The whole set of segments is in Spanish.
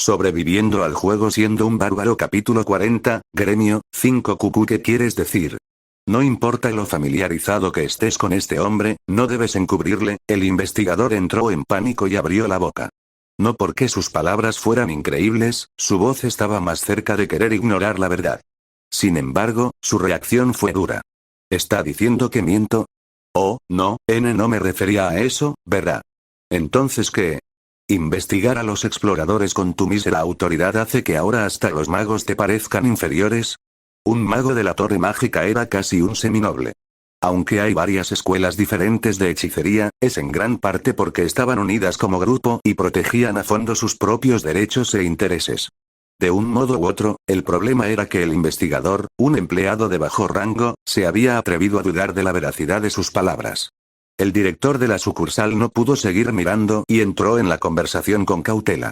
Sobreviviendo al juego siendo un bárbaro capítulo 40, Gremio, 5 Cucú. ¿Qué quieres decir? No importa lo familiarizado que estés con este hombre, no debes encubrirle. El investigador entró en pánico y abrió la boca. No porque sus palabras fueran increíbles, su voz estaba más cerca de querer ignorar la verdad. Sin embargo, su reacción fue dura. ¿Está diciendo que miento? Oh, no, no me refería a eso, ¿verdad? ¿Entonces qué? ¿Investigar a los exploradores con tu mísera autoridad hace que ahora hasta los magos te parezcan inferiores? Un mago de la Torre Mágica era casi un seminoble. Aunque hay varias escuelas diferentes de hechicería, es en gran parte porque estaban unidas como grupo y protegían a fondo sus propios derechos e intereses. De un modo u otro, el problema era que el investigador, un empleado de bajo rango, se había atrevido a dudar de la veracidad de sus palabras. El director de la sucursal no pudo seguir mirando y entró en la conversación con cautela.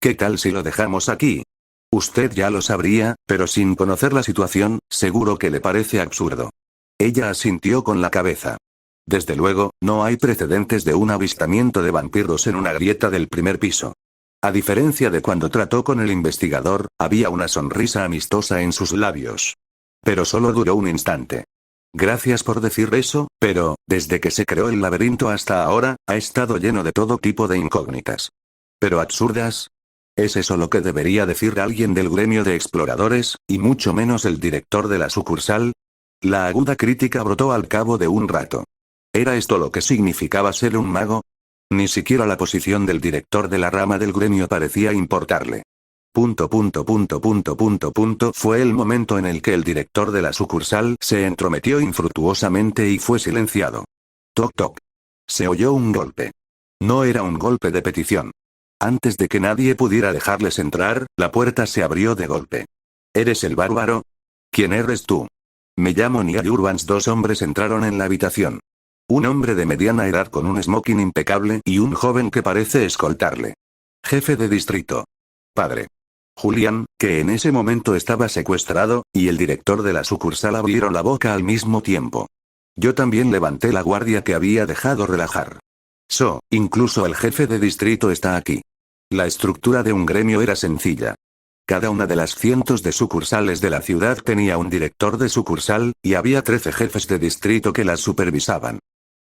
¿Qué tal si lo dejamos aquí? Usted ya lo sabría, pero sin conocer la situación, seguro que le parece absurdo. Ella asintió con la cabeza. Desde luego, no hay precedentes de un avistamiento de vampiros en una grieta del primer piso. A diferencia de cuando trató con el investigador, había una sonrisa amistosa en sus labios. Pero solo duró un instante. Gracias por decir eso, pero, desde que se creó el laberinto hasta ahora, ha estado lleno de todo tipo de incógnitas. ¿Pero absurdas? ¿Es eso lo que debería decir alguien del gremio de exploradores, y mucho menos el director de la sucursal? La aguda crítica brotó al cabo de un rato. ¿Era esto lo que significaba ser un mago? Ni siquiera la posición del director de la rama del gremio parecía importarle. Fue el momento en el que el director de la sucursal se entrometió infructuosamente y fue silenciado. Toc toc. Se oyó un golpe. No era un golpe de petición. Antes de que nadie pudiera dejarles entrar, la puerta se abrió de golpe. ¿Eres el bárbaro? ¿Quién eres tú? Me llamo Niall Urbans. Dos hombres entraron en la habitación. Un hombre de mediana edad con un smoking impecable y un joven que parece escoltarle. Jefe de distrito. Padre. Julián, que en ese momento estaba secuestrado, y el director de la sucursal abrieron la boca al mismo tiempo. Yo también levanté la guardia que había dejado relajar. Incluso el jefe de distrito está aquí. La estructura de un gremio era sencilla. Cada una de las cientos de sucursales de la ciudad tenía un director de sucursal, y había 13 jefes de distrito que las supervisaban.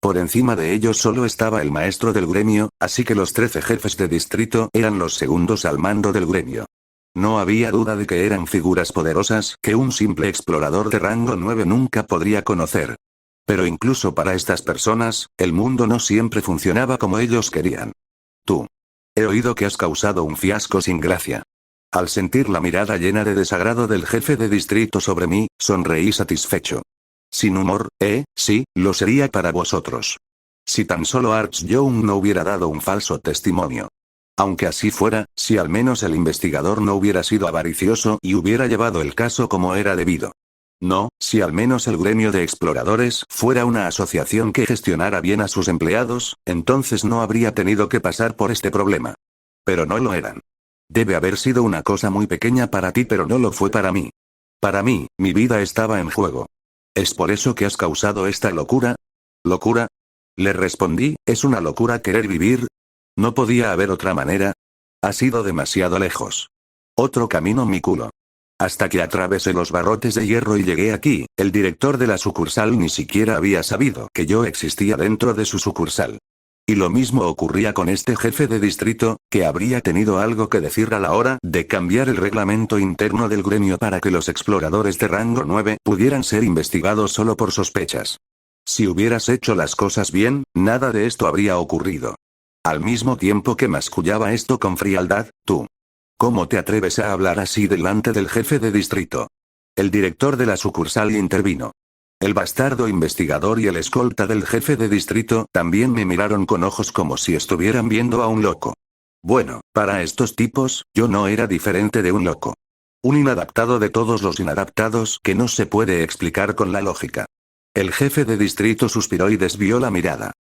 Por encima de ellos solo estaba el maestro del gremio, así que los 13 jefes de distrito eran los segundos al mando del gremio. No había duda de que eran figuras poderosas que un simple explorador de rango 9 nunca podría conocer. Pero incluso para estas personas, el mundo no siempre funcionaba como ellos querían. Tú. He oído que has causado un fiasco sin gracia. Al sentir la mirada llena de desagrado del jefe de distrito sobre mí, sonreí satisfecho. Sin humor, sí, lo sería para vosotros. Si tan solo Arch Young no hubiera dado un falso testimonio. Aunque así fuera, si al menos el investigador no hubiera sido avaricioso y hubiera llevado el caso como era debido. No, si al menos el gremio de exploradores fuera una asociación que gestionara bien a sus empleados, entonces no habría tenido que pasar por este problema. Pero no lo eran. Debe haber sido una cosa muy pequeña para ti, pero no lo fue para mí. Para mí, mi vida estaba en juego. ¿Es por eso que has causado esta locura? ¿Locura? Le respondí, es una locura querer vivir. No podía haber otra manera. Ha sido demasiado lejos. Otro camino mi culo. Hasta que atravesé los barrotes de hierro y llegué aquí, el director de la sucursal ni siquiera había sabido que yo existía dentro de su sucursal. Y lo mismo ocurría con este jefe de distrito, que habría tenido algo que decir a la hora de cambiar el reglamento interno del gremio para que los exploradores de rango 9 pudieran ser investigados solo por sospechas. Si hubieras hecho las cosas bien, nada de esto habría ocurrido. Al mismo tiempo que mascullaba esto con frialdad, tú. ¿Cómo te atreves a hablar así delante del jefe de distrito? El director de la sucursal intervino. El bastardo investigador y el escolta del jefe de distrito también me miraron con ojos como si estuvieran viendo a un loco. Bueno, para estos tipos, yo no era diferente de un loco. Un inadaptado de todos los inadaptados que no se puede explicar con la lógica. El jefe de distrito suspiró y desvió la mirada.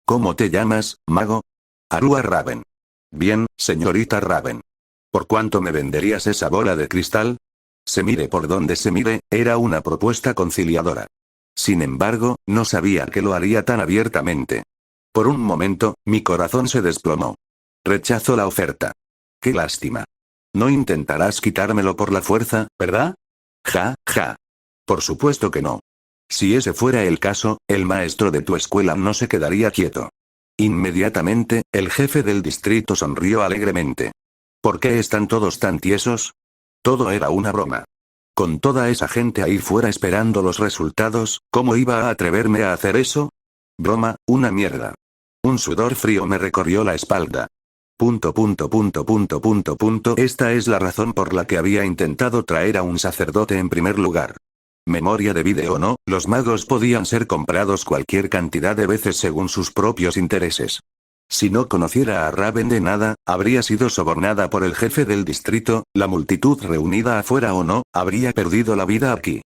¿Cómo te llamas, mago? Arua Raven. Bien, señorita Raven. ¿Por cuánto me venderías esa bola de cristal? Se mire por donde se mire, era una propuesta conciliadora. Sin embargo, no sabía que lo haría tan abiertamente. Por un momento, mi corazón se desplomó. Rechazo la oferta. Qué lástima. No intentarás quitármelo por la fuerza, ¿verdad? Ja, ja. Por supuesto que no. Si ese fuera el caso, el maestro de tu escuela no se quedaría quieto. Inmediatamente, el jefe del distrito sonrió alegremente. ¿Por qué están todos tan tiesos? Todo era una broma. Con toda esa gente ahí fuera esperando los resultados, ¿cómo iba a atreverme a hacer eso? Broma, una mierda. Un sudor frío me recorrió la espalda. Esta es la razón por la que había intentado traer a un sacerdote en primer lugar. Memoria de vídeo o no, los magos podían ser comprados cualquier cantidad de veces según sus propios intereses. Si no conociera a Raven de nada, habría sido sobornada por el jefe del distrito, la multitud reunida afuera o no, habría perdido la vida aquí.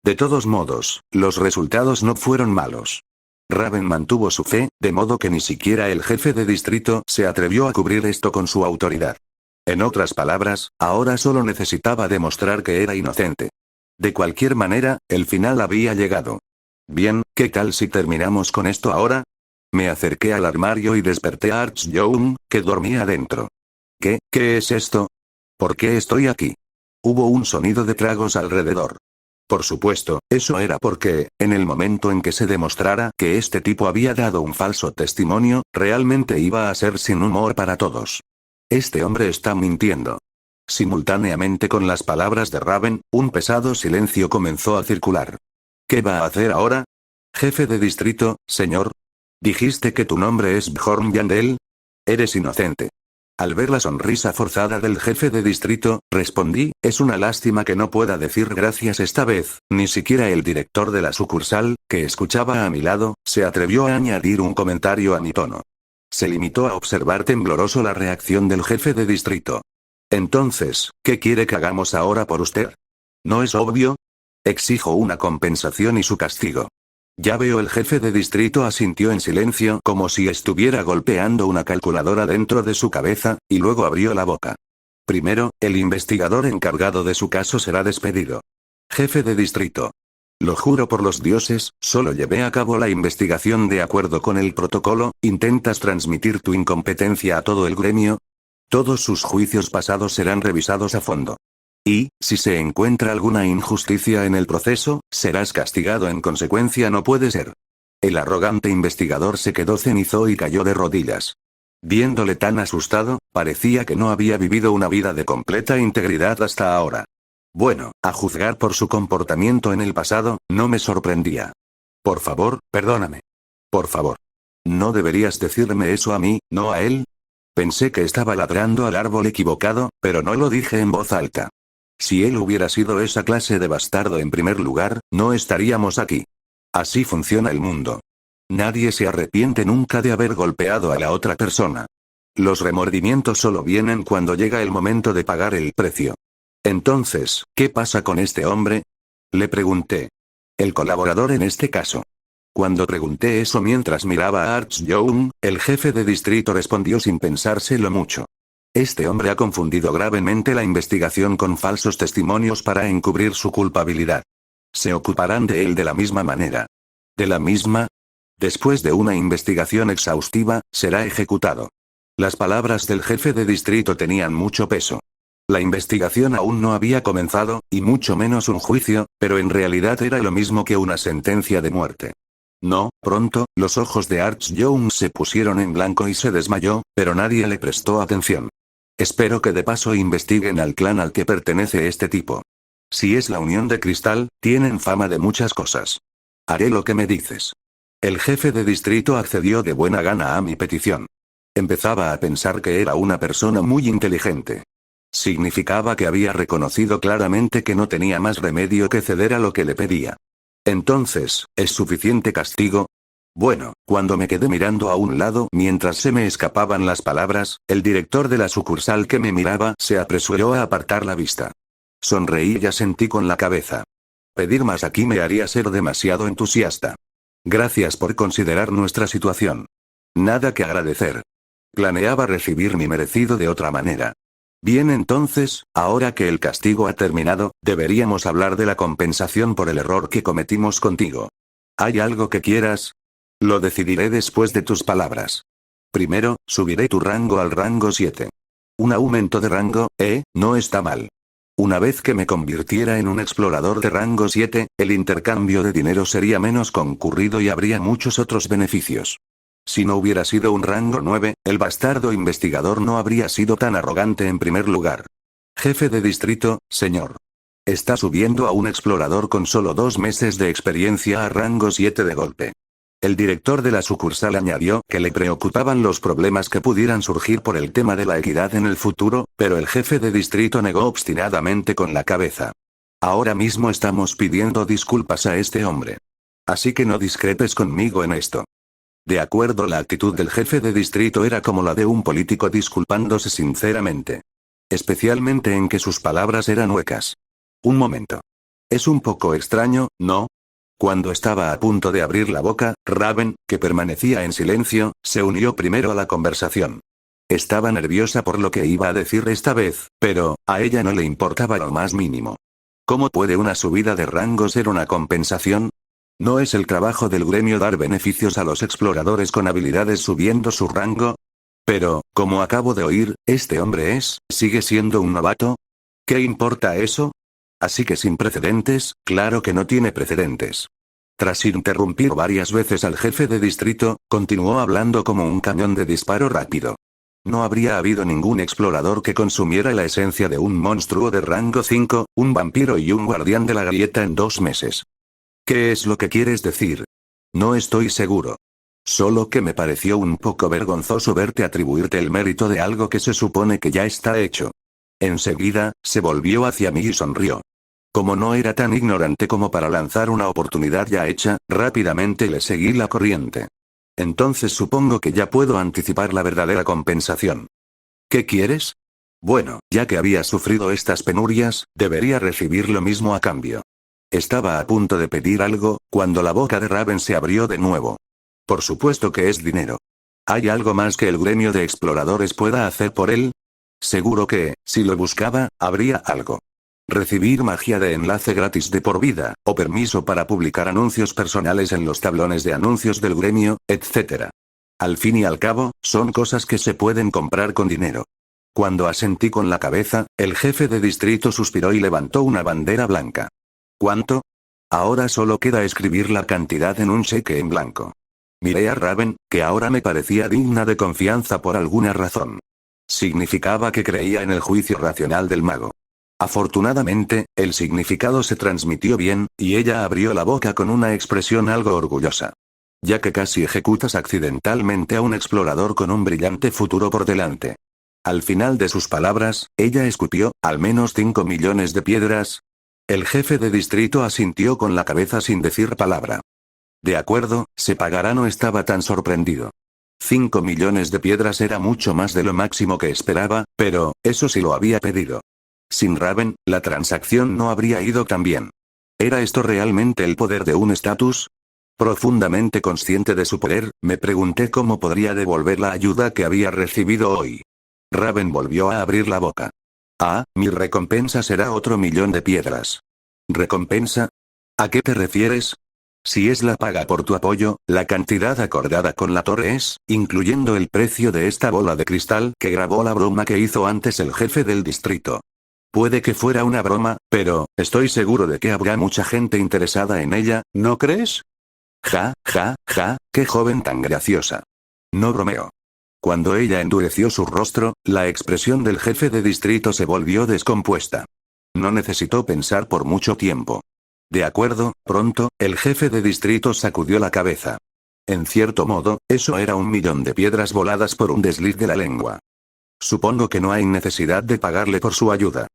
De todos modos, los resultados no fueron malos. Raven mantuvo su fe, de modo que ni siquiera el jefe de distrito se atrevió a cubrir esto con su autoridad. En otras palabras, ahora solo necesitaba demostrar que era inocente. De cualquier manera, el final había llegado. Bien, ¿qué tal si terminamos con esto ahora? Me acerqué al armario y desperté a Arch Young, que dormía dentro. ¿Qué es esto? ¿Por qué estoy aquí? Hubo un sonido de tragos alrededor. Por supuesto, eso era porque, en el momento en que se demostrara que este tipo había dado un falso testimonio, realmente iba a ser sin humor para todos. Este hombre está mintiendo. Simultáneamente con las palabras de Raven, un pesado silencio comenzó a circular. ¿Qué va a hacer ahora? Jefe de distrito, señor. ¿Dijiste que tu nombre es Bjorn Yandel? Eres inocente. Al ver la sonrisa forzada del jefe de distrito, respondí, es una lástima que no pueda decir gracias esta vez, ni siquiera el director de la sucursal, que escuchaba a mi lado, se atrevió a añadir un comentario a mi tono. Se limitó a observar tembloroso la reacción del jefe de distrito. Entonces, ¿qué quiere que hagamos ahora por usted? ¿No es obvio? Exijo una compensación y su castigo. Ya veo, el jefe de distrito asintió en silencio como si estuviera golpeando una calculadora dentro de su cabeza, y luego abrió la boca. Primero, el investigador encargado de su caso será despedido. Jefe de distrito. Lo juro por los dioses, solo llevé a cabo la investigación de acuerdo con el protocolo. ¿Intentas transmitir tu incompetencia a todo el gremio? Todos sus juicios pasados serán revisados a fondo. Y, si se encuentra alguna injusticia en el proceso, serás castigado en consecuencia. No puede ser. El arrogante investigador se quedó cenizo y cayó de rodillas. Viéndole tan asustado, parecía que no había vivido una vida de completa integridad hasta ahora. Bueno, a juzgar por su comportamiento en el pasado, no me sorprendía. Por favor, perdóname. Por favor. No deberías decirme eso a mí, no a él. Pensé que estaba ladrando al árbol equivocado, pero no lo dije en voz alta. Si él hubiera sido esa clase de bastardo en primer lugar, no estaríamos aquí. Así funciona el mundo. Nadie se arrepiente nunca de haber golpeado a la otra persona. Los remordimientos solo vienen cuando llega el momento de pagar el precio. Entonces, ¿qué pasa con este hombre? Le pregunté. El colaborador en este caso. Cuando pregunté eso mientras miraba a Arch Young, el jefe de distrito respondió sin pensárselo mucho. Este hombre ha confundido gravemente la investigación con falsos testimonios para encubrir su culpabilidad. Se ocuparán de él de la misma manera. ¿De la misma? Después de una investigación exhaustiva, será ejecutado. Las palabras del jefe de distrito tenían mucho peso. La investigación aún no había comenzado, y mucho menos un juicio, pero en realidad era lo mismo que una sentencia de muerte. No, pronto, los ojos de Arch Young se pusieron en blanco y se desmayó, pero nadie le prestó atención. Espero que de paso investiguen al clan al que pertenece este tipo. Si es la Unión de Cristal, tienen fama de muchas cosas. Haré lo que me dices. El jefe de distrito accedió de buena gana a mi petición. Empezaba a pensar que era una persona muy inteligente. Significaba que había reconocido claramente que no tenía más remedio que ceder a lo que le pedía. Entonces, ¿es suficiente castigo? Bueno, cuando me quedé mirando a un lado mientras se me escapaban las palabras, el director de la sucursal que me miraba se apresuró a apartar la vista. Sonreí y asentí con la cabeza. Pedir más aquí me haría ser demasiado entusiasta. Gracias por considerar nuestra situación. Nada que agradecer. Planeaba recibir mi merecido de otra manera. Bien, entonces, ahora que el castigo ha terminado, deberíamos hablar de la compensación por el error que cometimos contigo. ¿Hay algo que quieras? Lo decidiré después de tus palabras. Primero, subiré tu rango al rango 7. Un aumento de rango, no está mal. Una vez que me convirtiera en un explorador de rango 7, el intercambio de dinero sería menos concurrido y habría muchos otros beneficios. Si no hubiera sido un rango 9, el bastardo investigador no habría sido tan arrogante en primer lugar. Jefe de distrito, señor. Está subiendo a un explorador con solo 2 meses de experiencia a rango 7 de golpe. El director de la sucursal añadió que le preocupaban los problemas que pudieran surgir por el tema de la equidad en el futuro, pero el jefe de distrito negó obstinadamente con la cabeza. Ahora mismo estamos pidiendo disculpas a este hombre. Así que no discrepes conmigo en esto. De acuerdo, la actitud del jefe de distrito era como la de un político disculpándose sinceramente. Especialmente en que sus palabras eran huecas. Un momento. Es un poco extraño, ¿no? Cuando estaba a punto de abrir la boca, Raven, que permanecía en silencio, se unió primero a la conversación. Estaba nerviosa por lo que iba a decir esta vez, pero a ella no le importaba lo más mínimo. ¿Cómo puede una subida de rango ser una compensación? ¿No es el trabajo del gremio dar beneficios a los exploradores con habilidades subiendo su rango? Pero, como acabo de oír, este hombre ¿sigue siendo un novato? ¿Qué importa eso? Así que sin precedentes, claro que no tiene precedentes. Tras interrumpir varias veces al jefe de distrito, continuó hablando como un cañón de disparo rápido. No habría habido ningún explorador que consumiera la esencia de un monstruo de rango 5, un vampiro y un guardián de la grieta en 2 meses. ¿Qué es lo que quieres decir? No estoy seguro. Solo que me pareció un poco vergonzoso verte atribuirte el mérito de algo que se supone que ya está hecho. Enseguida, se volvió hacia mí y sonrió. Como no era tan ignorante como para lanzar una oportunidad ya hecha, rápidamente le seguí la corriente. Entonces supongo que ya puedo anticipar la verdadera compensación. ¿Qué quieres? Bueno, ya que había sufrido estas penurias, debería recibir lo mismo a cambio. Estaba a punto de pedir algo, cuando la boca de Raven se abrió de nuevo. Por supuesto que es dinero. ¿Hay algo más que el gremio de exploradores pueda hacer por él? Seguro que, si lo buscaba, habría algo. Recibir magia de enlace gratis de por vida, o permiso para publicar anuncios personales en los tablones de anuncios del gremio, etc. Al fin y al cabo, son cosas que se pueden comprar con dinero. Cuando asentí con la cabeza, el jefe de distrito suspiró y levantó una bandera blanca. ¿Cuánto? Ahora solo queda escribir la cantidad en un cheque en blanco. Miré a Raven, que ahora me parecía digna de confianza por alguna razón. Significaba que creía en el juicio racional del mago. Afortunadamente, el significado se transmitió bien, y ella abrió la boca con una expresión algo orgullosa. Ya que casi ejecutas accidentalmente a un explorador con un brillante futuro por delante. Al final de sus palabras, ella escupió, al menos 5 millones de piedras. El jefe de distrito asintió con la cabeza sin decir palabra. De acuerdo, se pagará, no estaba tan sorprendido. 5 millones de piedras era mucho más de lo máximo que esperaba, pero, eso sí lo había pedido. Sin Raven, la transacción no habría ido tan bien. ¿Era esto realmente el poder de un estatus? Profundamente consciente de su poder, me pregunté cómo podría devolver la ayuda que había recibido hoy. Raven volvió a abrir la boca. Ah, mi recompensa será otro 1.000.000 de piedras. ¿Recompensa? ¿A qué te refieres? Si es la paga por tu apoyo, la cantidad acordada con la torre es, incluyendo el precio de esta bola de cristal que grabó la broma que hizo antes el jefe del distrito. Puede que fuera una broma, pero, estoy seguro de que habrá mucha gente interesada en ella, ¿no crees? Ja, ja, ja, qué joven tan graciosa. No bromeo. Cuando ella endureció su rostro, la expresión del jefe de distrito se volvió descompuesta. No necesitó pensar por mucho tiempo. De acuerdo, pronto, el jefe de distrito sacudió la cabeza. En cierto modo, eso era 1.000.000 de piedras voladas por un desliz de la lengua. Supongo que no hay necesidad de pagarle por su ayuda.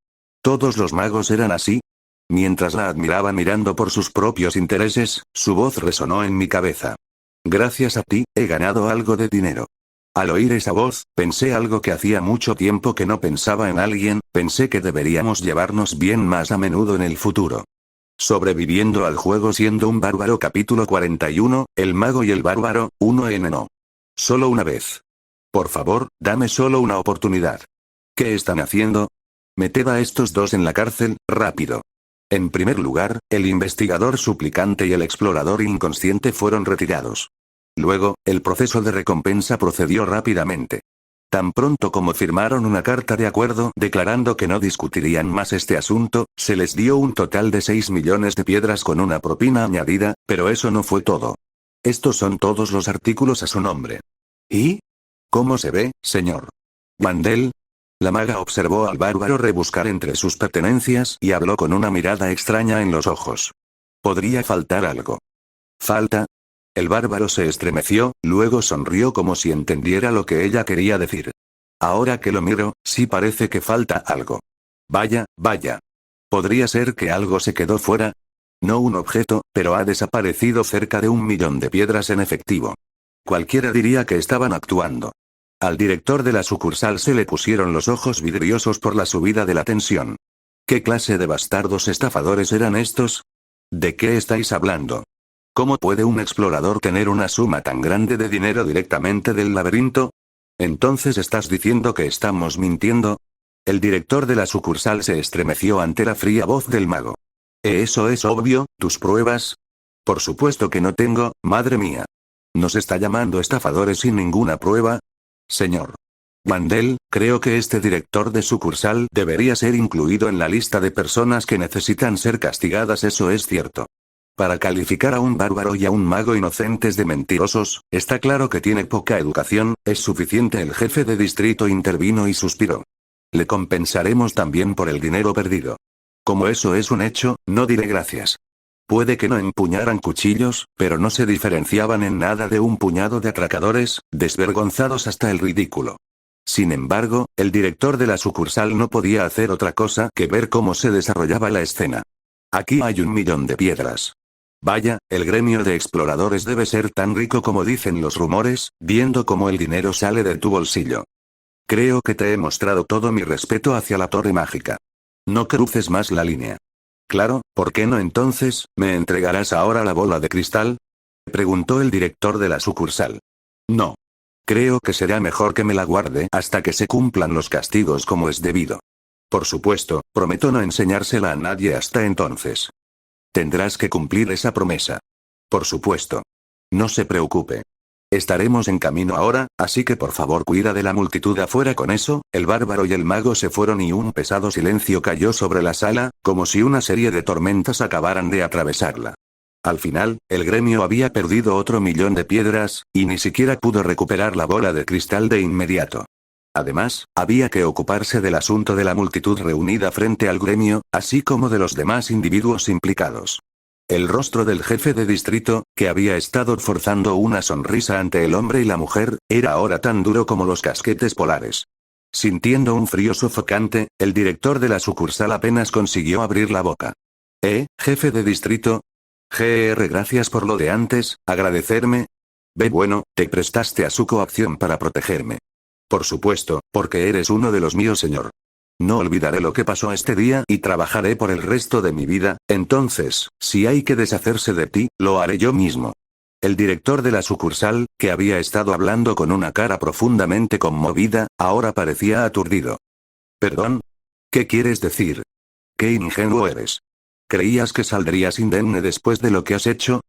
¿Todos los magos eran así? Mientras la admiraba mirando por sus propios intereses, su voz resonó en mi cabeza. Gracias a ti, he ganado algo de dinero. Al oír esa voz, pensé algo que hacía mucho tiempo que no pensaba en alguien, pensé que deberíamos llevarnos bien más a menudo en el futuro. Sobreviviendo al juego siendo un bárbaro capítulo 41, el mago y el bárbaro, 1 no. Solo una vez. Por favor, dame solo una oportunidad. ¿Qué están haciendo? Meted a estos dos en la cárcel, rápido. En primer lugar, el investigador suplicante y el explorador inconsciente fueron retirados. Luego, el proceso de recompensa procedió rápidamente. Tan pronto como firmaron una carta de acuerdo declarando que no discutirían más este asunto, se les dio un total de 6 millones de piedras con una propina añadida, pero eso no fue todo. Estos son todos los artículos a su nombre. ¿Y? ¿Cómo se ve, señor Wandel? La maga observó al bárbaro rebuscar entre sus pertenencias y habló con una mirada extraña en los ojos. Podría faltar algo. ¿Falta? El bárbaro se estremeció, luego sonrió como si entendiera lo que ella quería decir. Ahora que lo miro, sí parece que falta algo. Vaya, vaya. ¿Podría ser que algo se quedó fuera? No un objeto, pero ha desaparecido cerca de 1 millón de piedras en efectivo. Cualquiera diría que estaban actuando. Al director de la sucursal se le pusieron los ojos vidriosos por la subida de la tensión. ¿Qué clase de bastardos estafadores eran estos? ¿De qué estáis hablando? ¿Cómo puede un explorador tener una suma tan grande de dinero directamente del laberinto? ¿Entonces estás diciendo que estamos mintiendo? El director de la sucursal se estremeció ante la fría voz del mago. Eso es obvio, ¿tus pruebas? Por supuesto que no tengo, madre mía. ¿Nos está llamando estafadores sin ninguna prueba? Señor Wandel, creo que este director de sucursal debería ser incluido en la lista de personas que necesitan ser castigadas, eso es cierto. Para calificar a un bárbaro y a un mago inocentes de mentirosos, está claro que tiene poca educación, es suficiente. El jefe de distrito intervino y suspiró. Le compensaremos también por el dinero perdido. Como eso es un hecho, no diré gracias. Puede que no empuñaran cuchillos, pero no se diferenciaban en nada de un puñado de atracadores, desvergonzados hasta el ridículo. Sin embargo, el director de la sucursal no podía hacer otra cosa que ver cómo se desarrollaba la escena. Aquí hay 1 millón de piedras. Vaya, el gremio de exploradores debe ser tan rico como dicen los rumores, viendo cómo el dinero sale de tu bolsillo. Creo que te he mostrado todo mi respeto hacia la torre mágica. No cruces más la línea. Claro, ¿por qué no entonces, me entregarás ahora la bola de cristal? Preguntó el director de la sucursal. No. Creo que será mejor que me la guarde hasta que se cumplan los castigos como es debido. Por supuesto, prometo no enseñársela a nadie hasta entonces. Tendrás que cumplir esa promesa. Por supuesto. No se preocupe. Estaremos en camino ahora, así que por favor cuida de la multitud afuera. Con eso, el bárbaro y el mago se fueron y un pesado silencio cayó sobre la sala, como si una serie de tormentas acabaran de atravesarla. Al final, el gremio había perdido otro 1 millón de piedras, y ni siquiera pudo recuperar la bola de cristal de inmediato. Además, había que ocuparse del asunto de la multitud reunida frente al gremio, así como de los demás individuos implicados. El rostro del jefe de distrito, que había estado forzando una sonrisa ante el hombre y la mujer, era ahora tan duro como los casquetes polares. Sintiendo un frío sofocante, el director de la sucursal apenas consiguió abrir la boca. Jefe de distrito. Gracias por lo de antes, agradecerme. Bueno, te prestaste a su coacción para protegerme. Por supuesto, porque eres uno de los míos, señor. No olvidaré lo que pasó este día y trabajaré por el resto de mi vida, entonces, si hay que deshacerse de ti, lo haré yo mismo. El director de la sucursal, que había estado hablando con una cara profundamente conmovida, ahora parecía aturdido. ¿Perdón? ¿Qué quieres decir? ¡Qué ingenuo eres! ¿Creías que saldrías indemne después de lo que has hecho?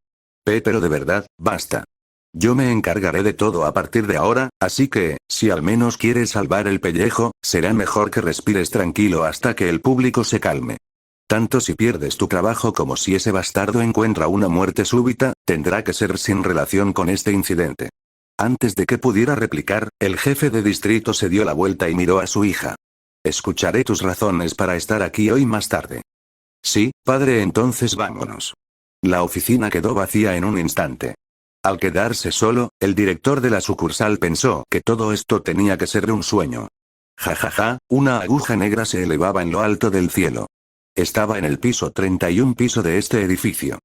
Pero de verdad, basta. Yo me encargaré de todo a partir de ahora, así que, si al menos quieres salvar el pellejo, será mejor que respires tranquilo hasta que el público se calme. Tanto si pierdes tu trabajo como si ese bastardo encuentra una muerte súbita, tendrá que ser sin relación con este incidente. Antes de que pudiera replicar, el jefe de distrito se dio la vuelta y miró a su hija. Escucharé tus razones para estar aquí hoy más tarde. Sí, padre, entonces vámonos. La oficina quedó vacía en un instante. Al quedarse solo, el director de la sucursal pensó que todo esto tenía que ser un sueño. Jajaja, una aguja negra se elevaba en lo alto del cielo. Estaba en el piso 31 piso de este edificio.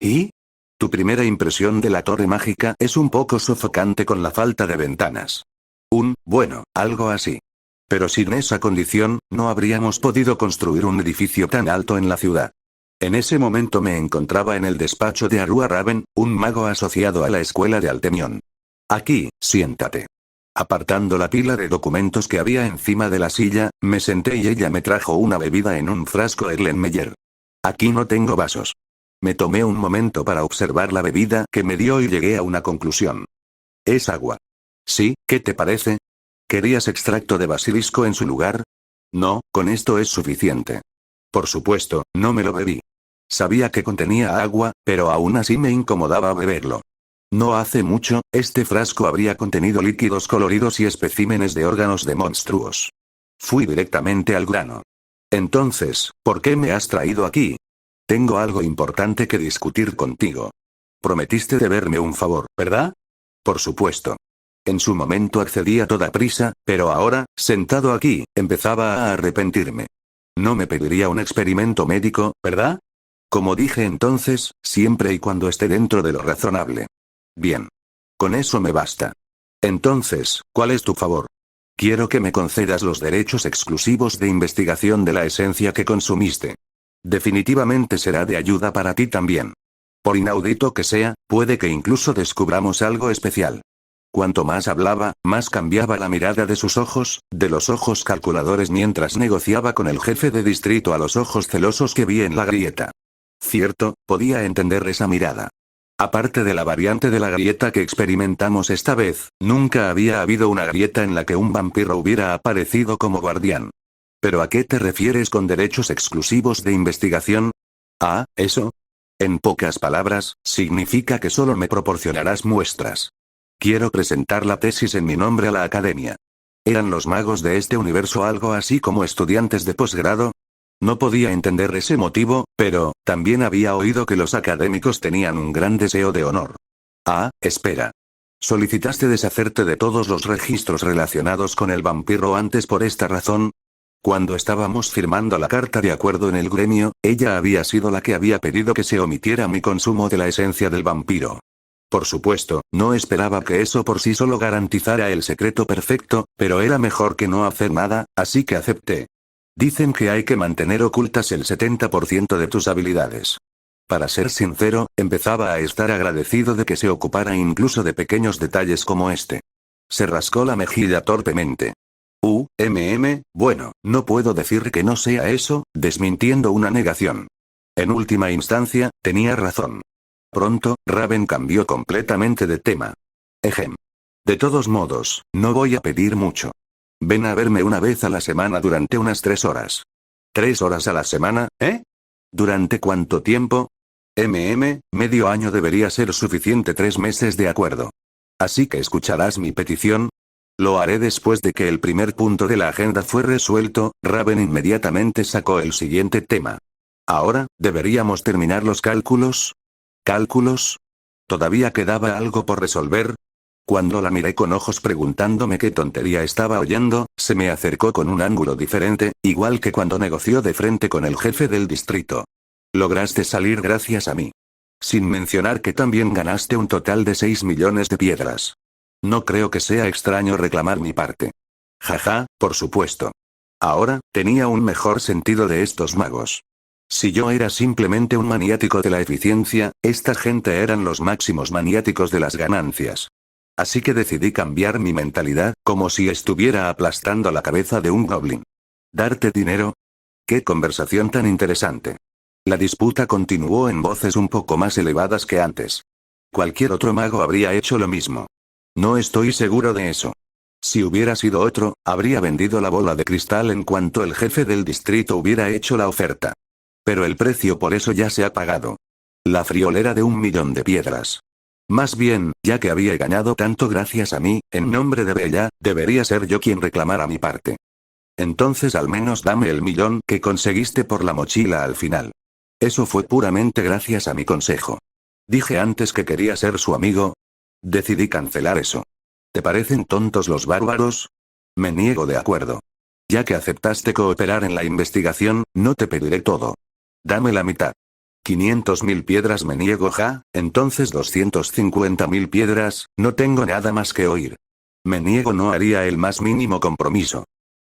¿Y? Tu primera impresión de la torre mágica es un poco sofocante con la falta de ventanas. Bueno, algo así. Pero sin esa condición, no habríamos podido construir un edificio tan alto en la ciudad. En ese momento me encontraba en el despacho de Arua Raven, un mago asociado a la escuela de Altemión. Aquí, siéntate. Apartando la pila de documentos que había encima de la silla, me senté y ella me trajo una bebida en un frasco Erlenmeyer. Aquí no tengo vasos. Me tomé un momento para observar la bebida que me dio y llegué a una conclusión. Es agua. ¿Sí? ¿Qué te parece? ¿Querías extracto de basilisco en su lugar? No, con esto es suficiente. Por supuesto, no me lo bebí. Sabía que contenía agua, pero aún así me incomodaba beberlo. No hace mucho, este frasco habría contenido líquidos coloridos y especímenes de órganos de monstruos. Fui directamente al grano. Entonces, ¿por qué me has traído aquí? Tengo algo importante que discutir contigo. Prometiste deberme un favor, ¿verdad? Por supuesto. En su momento accedí a toda prisa, pero ahora, sentado aquí, empezaba a arrepentirme. No me pediría un experimento médico, ¿verdad? Como dije entonces, siempre y cuando esté dentro de lo razonable. Bien. Con eso me basta. Entonces, ¿cuál es tu favor? Quiero que me concedas los derechos exclusivos de investigación de la esencia que consumiste. Definitivamente será de ayuda para ti también. Por inaudito que sea, puede que incluso descubramos algo especial. Cuanto más hablaba, más cambiaba la mirada de sus ojos, de los ojos calculadores mientras negociaba con el jefe de distrito a los ojos celosos que vi en la grieta. Cierto, podía entender esa mirada. Aparte de la variante de la grieta que experimentamos esta vez, nunca había habido una grieta en la que un vampiro hubiera aparecido como guardián. ¿Pero a qué te refieres con derechos exclusivos de investigación? Ah, ¿eso? En pocas palabras, significa que solo me proporcionarás muestras. Quiero presentar la tesis en mi nombre a la academia. ¿Eran los magos de este universo algo así como estudiantes de posgrado? No podía entender ese motivo, pero, también había oído que los académicos tenían un gran deseo de honor. Ah, espera. ¿Solicitaste deshacerte de todos los registros relacionados con el vampiro antes por esta razón? Cuando estábamos firmando la carta de acuerdo en el gremio, ella había sido la que había pedido que se omitiera mi consumo de la esencia del vampiro. Por supuesto, no esperaba que eso por sí solo garantizara el secreto perfecto, pero era mejor que no hacer nada, así que acepté. Dicen que hay que mantener ocultas el 70% de tus habilidades. Para ser sincero, empezaba a estar agradecido de que se ocupara incluso de pequeños detalles como este. Se rascó la mejilla torpemente. Bueno, no puedo decir que no sea eso, desmintiendo una negación. En última instancia, tenía razón. Pronto, Raven cambió completamente de tema. Ejem. De todos modos, no voy a pedir mucho. Ven a verme una vez a la semana durante unas 3 horas. ¿3 horas a la semana, eh? ¿Durante cuánto tiempo? Medio año debería ser suficiente. 3 meses de acuerdo. Así que escucharás mi petición. Lo haré después de que el primer punto de la agenda fue resuelto. Raven inmediatamente sacó el siguiente tema. Ahora, ¿deberíamos terminar los cálculos? ¿Cálculos? ¿Todavía quedaba algo por resolver? Cuando la miré con ojos preguntándome qué tontería estaba oyendo, se me acercó con un ángulo diferente, igual que cuando negoció de frente con el jefe del distrito. Lograste salir gracias a mí. Sin mencionar que también ganaste un total de 6 millones de piedras. No creo que sea extraño reclamar mi parte. Jaja, por supuesto. Ahora, tenía un mejor sentido de estos magos. Si yo era simplemente un maniático de la eficiencia, esta gente eran los máximos maniáticos de las ganancias. Así que decidí cambiar mi mentalidad, como si estuviera aplastando la cabeza de un goblin. ¿Darte dinero? ¡Qué conversación tan interesante! La disputa continuó en voces un poco más elevadas que antes. Cualquier otro mago habría hecho lo mismo. No estoy seguro de eso. Si hubiera sido otro, habría vendido la bola de cristal en cuanto el jefe del distrito hubiera hecho la oferta. Pero el precio por eso ya se ha pagado. La friolera de 1 millón de piedras. Más bien, ya que había ganado tanto gracias a mí, en nombre de Bella, debería ser yo quien reclamara mi parte. Entonces al menos dame el millón que conseguiste por la mochila al final. Eso fue puramente gracias a mi consejo. Dije antes que quería ser su amigo. Decidí cancelar eso. ¿Te parecen tontos los bárbaros? Me niego de acuerdo. Ya que aceptaste cooperar en la investigación, no te pediré todo. Dame la mitad. 500.000 piedras me niego ja, entonces 250.000 piedras, no tengo nada más que oír. Me niego no haría el más mínimo compromiso.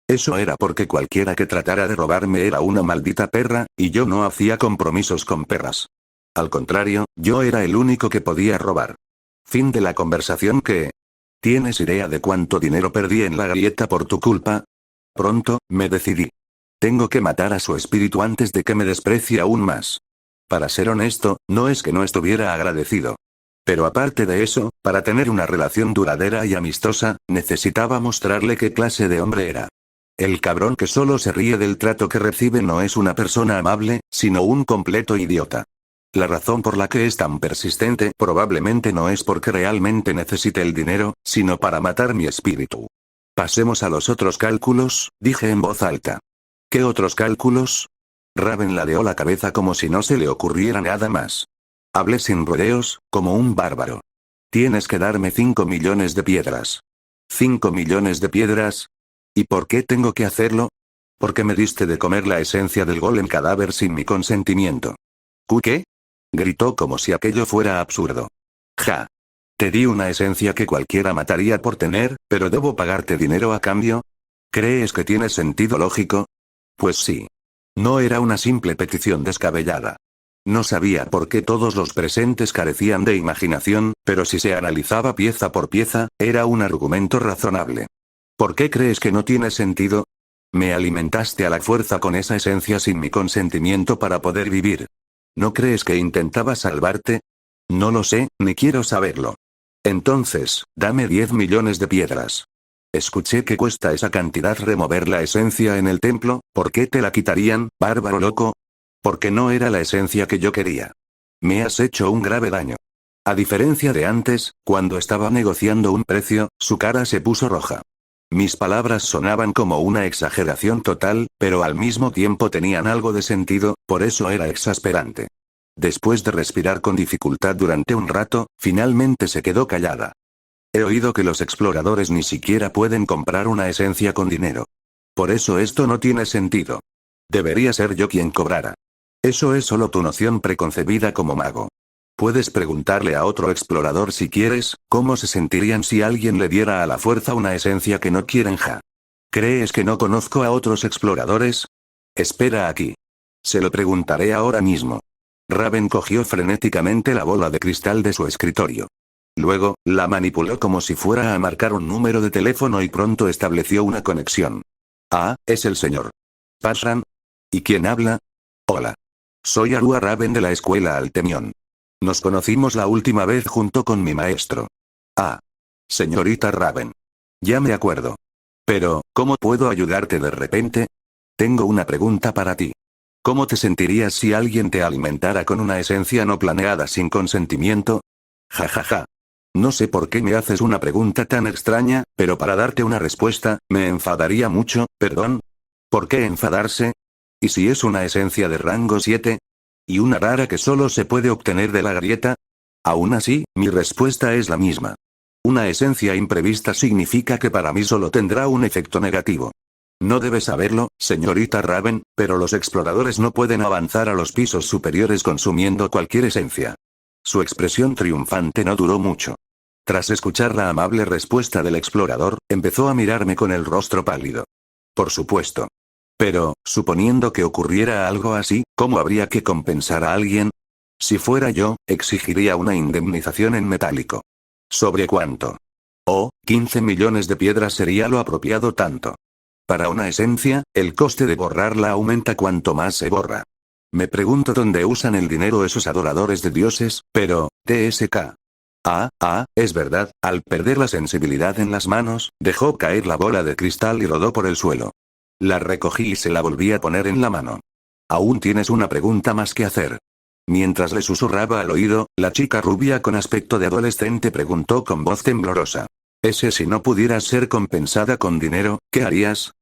Eso era porque cualquiera que tratara de robarme era una maldita perra, y yo no hacía compromisos con perras. Al contrario, yo era el único que podía robar. Fin de la conversación que... ¿Tienes idea de cuánto dinero perdí en la grieta por tu culpa? Pronto, me decidí. Tengo que matar a su espíritu antes de que me desprecie aún más. Para ser honesto, no es que no estuviera agradecido. Pero aparte de eso, para tener una relación duradera y amistosa, necesitaba mostrarle qué clase de hombre era. El cabrón que solo se ríe del trato que recibe no es una persona amable, sino un completo idiota. La razón por la que es tan persistente probablemente no es porque realmente necesite el dinero, sino para matar mi espíritu. Pasemos a los otros cálculos, dije en voz alta. ¿Qué otros cálculos? Raven ladeó la cabeza como si no se le ocurriera nada más. Hablé sin rodeos, como un bárbaro. Tienes que darme 5 millones de piedras. ¿5 millones de piedras? ¿Y por qué tengo que hacerlo? Porque me diste de comer la esencia del golem cadáver sin mi consentimiento. ¿Qué? Gritó como si aquello fuera absurdo. Ja. Te di una esencia que cualquiera mataría por tener, pero debo pagarte dinero a cambio. ¿Crees que tiene sentido lógico? Pues sí. No era una simple petición descabellada. No sabía por qué todos los presentes carecían de imaginación, pero si se analizaba pieza por pieza, era un argumento razonable. ¿Por qué crees que no tiene sentido? Me alimentaste a la fuerza con esa esencia sin mi consentimiento para poder vivir. ¿No crees que intentaba salvarte? No lo sé, ni quiero saberlo. Entonces, dame 10 millones de piedras. Escuché que cuesta esa cantidad remover la esencia en el templo. ¿Por qué te la quitarían, bárbaro loco? Porque no era la esencia que yo quería. Me has hecho un grave daño. A diferencia de antes, cuando estaba negociando un precio, su cara se puso roja. Mis palabras sonaban como una exageración total, pero al mismo tiempo tenían algo de sentido, por eso era exasperante. Después de respirar con dificultad durante un rato, finalmente se quedó callada. He oído que los exploradores ni siquiera pueden comprar una esencia con dinero. Por eso esto no tiene sentido. Debería ser yo quien cobrara. Eso es solo tu noción preconcebida como mago. Puedes preguntarle a otro explorador si quieres, cómo se sentirían si alguien le diera a la fuerza una esencia que no quieren ja. ¿Crees que no conozco a otros exploradores? Espera aquí. Se lo preguntaré ahora mismo. Raven cogió frenéticamente la bola de cristal de su escritorio. Luego, la manipuló como si fuera a marcar un número de teléfono y pronto estableció una conexión. Ah, es el señor Pashran. ¿Y quién habla? Hola. Soy Arua Raven de la escuela Altemión. Nos conocimos la última vez junto con mi maestro. Ah. Señorita Raven. Ya me acuerdo. Pero, ¿cómo puedo ayudarte de repente? Tengo una pregunta para ti. ¿Cómo te sentirías si alguien te alimentara con una esencia no planeada sin consentimiento? Ja ja ja. No sé por qué me haces una pregunta tan extraña, pero para darte una respuesta, me enfadaría mucho, ¿perdón? ¿Por qué enfadarse? ¿Y si es una esencia de rango 7? ¿Y una rara que solo se puede obtener de la grieta? Aún así, mi respuesta es la misma. Una esencia imprevista significa que para mí solo tendrá un efecto negativo. No debes saberlo, señorita Raven, pero los exploradores no pueden avanzar a los pisos superiores consumiendo cualquier esencia. Su expresión triunfante no duró mucho. Tras escuchar la amable respuesta del explorador, empezó a mirarme con el rostro pálido. Por supuesto. Pero, suponiendo que ocurriera algo así, ¿cómo habría que compensar a alguien? Si fuera yo, exigiría una indemnización en metálico. ¿Sobre cuánto? Oh, 15 millones de piedras sería lo apropiado tanto. Para una esencia, el coste de borrarla aumenta cuanto más se borra. Me pregunto dónde usan el dinero esos adoradores de dioses, pero, TSK. Es verdad, al perder la sensibilidad en las manos, dejó caer la bola de cristal y rodó por el suelo. La recogí y se la volví a poner en la mano. Aún tienes una pregunta más que hacer. Mientras le susurraba al oído, la chica rubia con aspecto de adolescente preguntó con voz temblorosa. Si no pudieras ser compensada con dinero, ¿qué harías?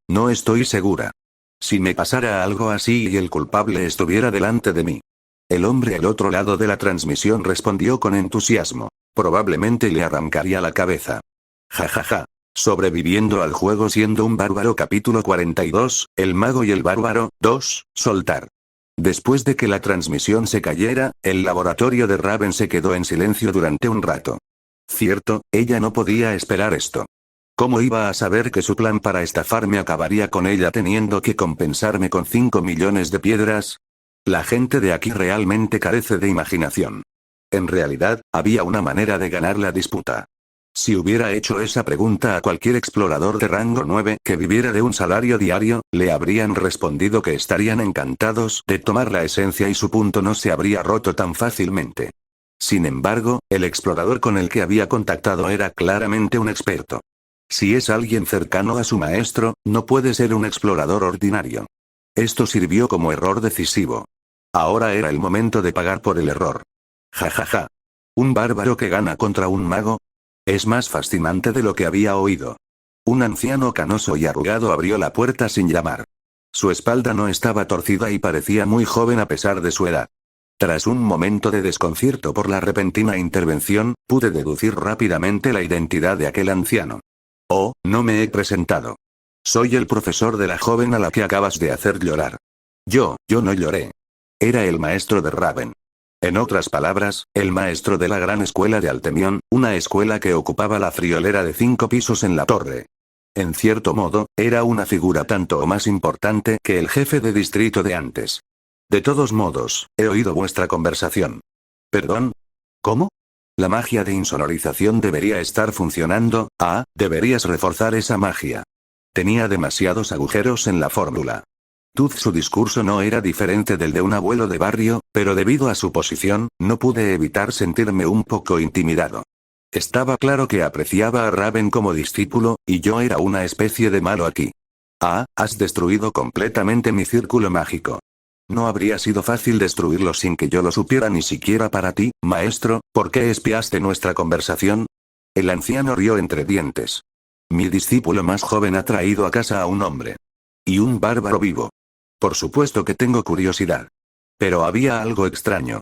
No estoy segura. Si me pasara algo así y el culpable estuviera delante de mí. El hombre al otro lado de la transmisión respondió con entusiasmo. Probablemente le arrancaría la cabeza. Ja ja ja. Sobreviviendo al juego siendo un bárbaro capítulo 42, el mago y el bárbaro, 2, soltar. Después de que la transmisión se cayera, el laboratorio de Raven se quedó en silencio durante un rato. Cierto, ella no podía esperar esto. ¿Cómo iba a saber que su plan para estafarme acabaría con ella teniendo que compensarme con 5 millones de piedras? La gente de aquí realmente carece de imaginación. En realidad, había una manera de ganar la disputa. Si hubiera hecho esa pregunta a cualquier explorador de rango 9 que viviera de un salario diario, le habrían respondido que estarían encantados de tomar la esencia y su punto no se habría roto tan fácilmente. Sin embargo, el explorador con el que había contactado era claramente un experto. Si es alguien cercano a su maestro, no puede ser un explorador ordinario. Esto sirvió como error decisivo. Ahora era el momento de pagar por el error. Ja ja ja. ¿Un bárbaro que gana contra un mago? Es más fascinante de lo que había oído. Un anciano canoso y arrugado abrió la puerta sin llamar. Su espalda no estaba torcida y parecía muy joven a pesar de su edad. Tras un momento de desconcierto por la repentina intervención, pude deducir rápidamente la identidad de aquel anciano. Oh, no me he presentado. Soy el profesor de la joven a la que acabas de hacer llorar. Yo no lloré. Era el maestro de Raven. En otras palabras, el maestro de la gran escuela de Altemión, una escuela que ocupaba la friolera de 5 pisos en la torre. En cierto modo, era una figura tanto o más importante que el jefe de distrito de antes. De todos modos, he oído vuestra conversación. ¿Perdón? ¿Cómo? La magia de insonorización debería estar funcionando. Deberías reforzar esa magia. Tenía demasiados agujeros en la fórmula. Su discurso no era diferente del de un abuelo de barrio, pero debido a su posición, no pude evitar sentirme un poco intimidado. Estaba claro que apreciaba a Raven como discípulo, y yo era una especie de malo aquí. Has destruido completamente mi círculo mágico. No habría sido fácil destruirlo sin que yo lo supiera ni siquiera para ti, maestro. ¿Por qué espiaste nuestra conversación? El anciano rió entre dientes. Mi discípulo más joven ha traído a casa a un hombre. Y un bárbaro vivo. Por supuesto que tengo curiosidad. Pero había algo extraño.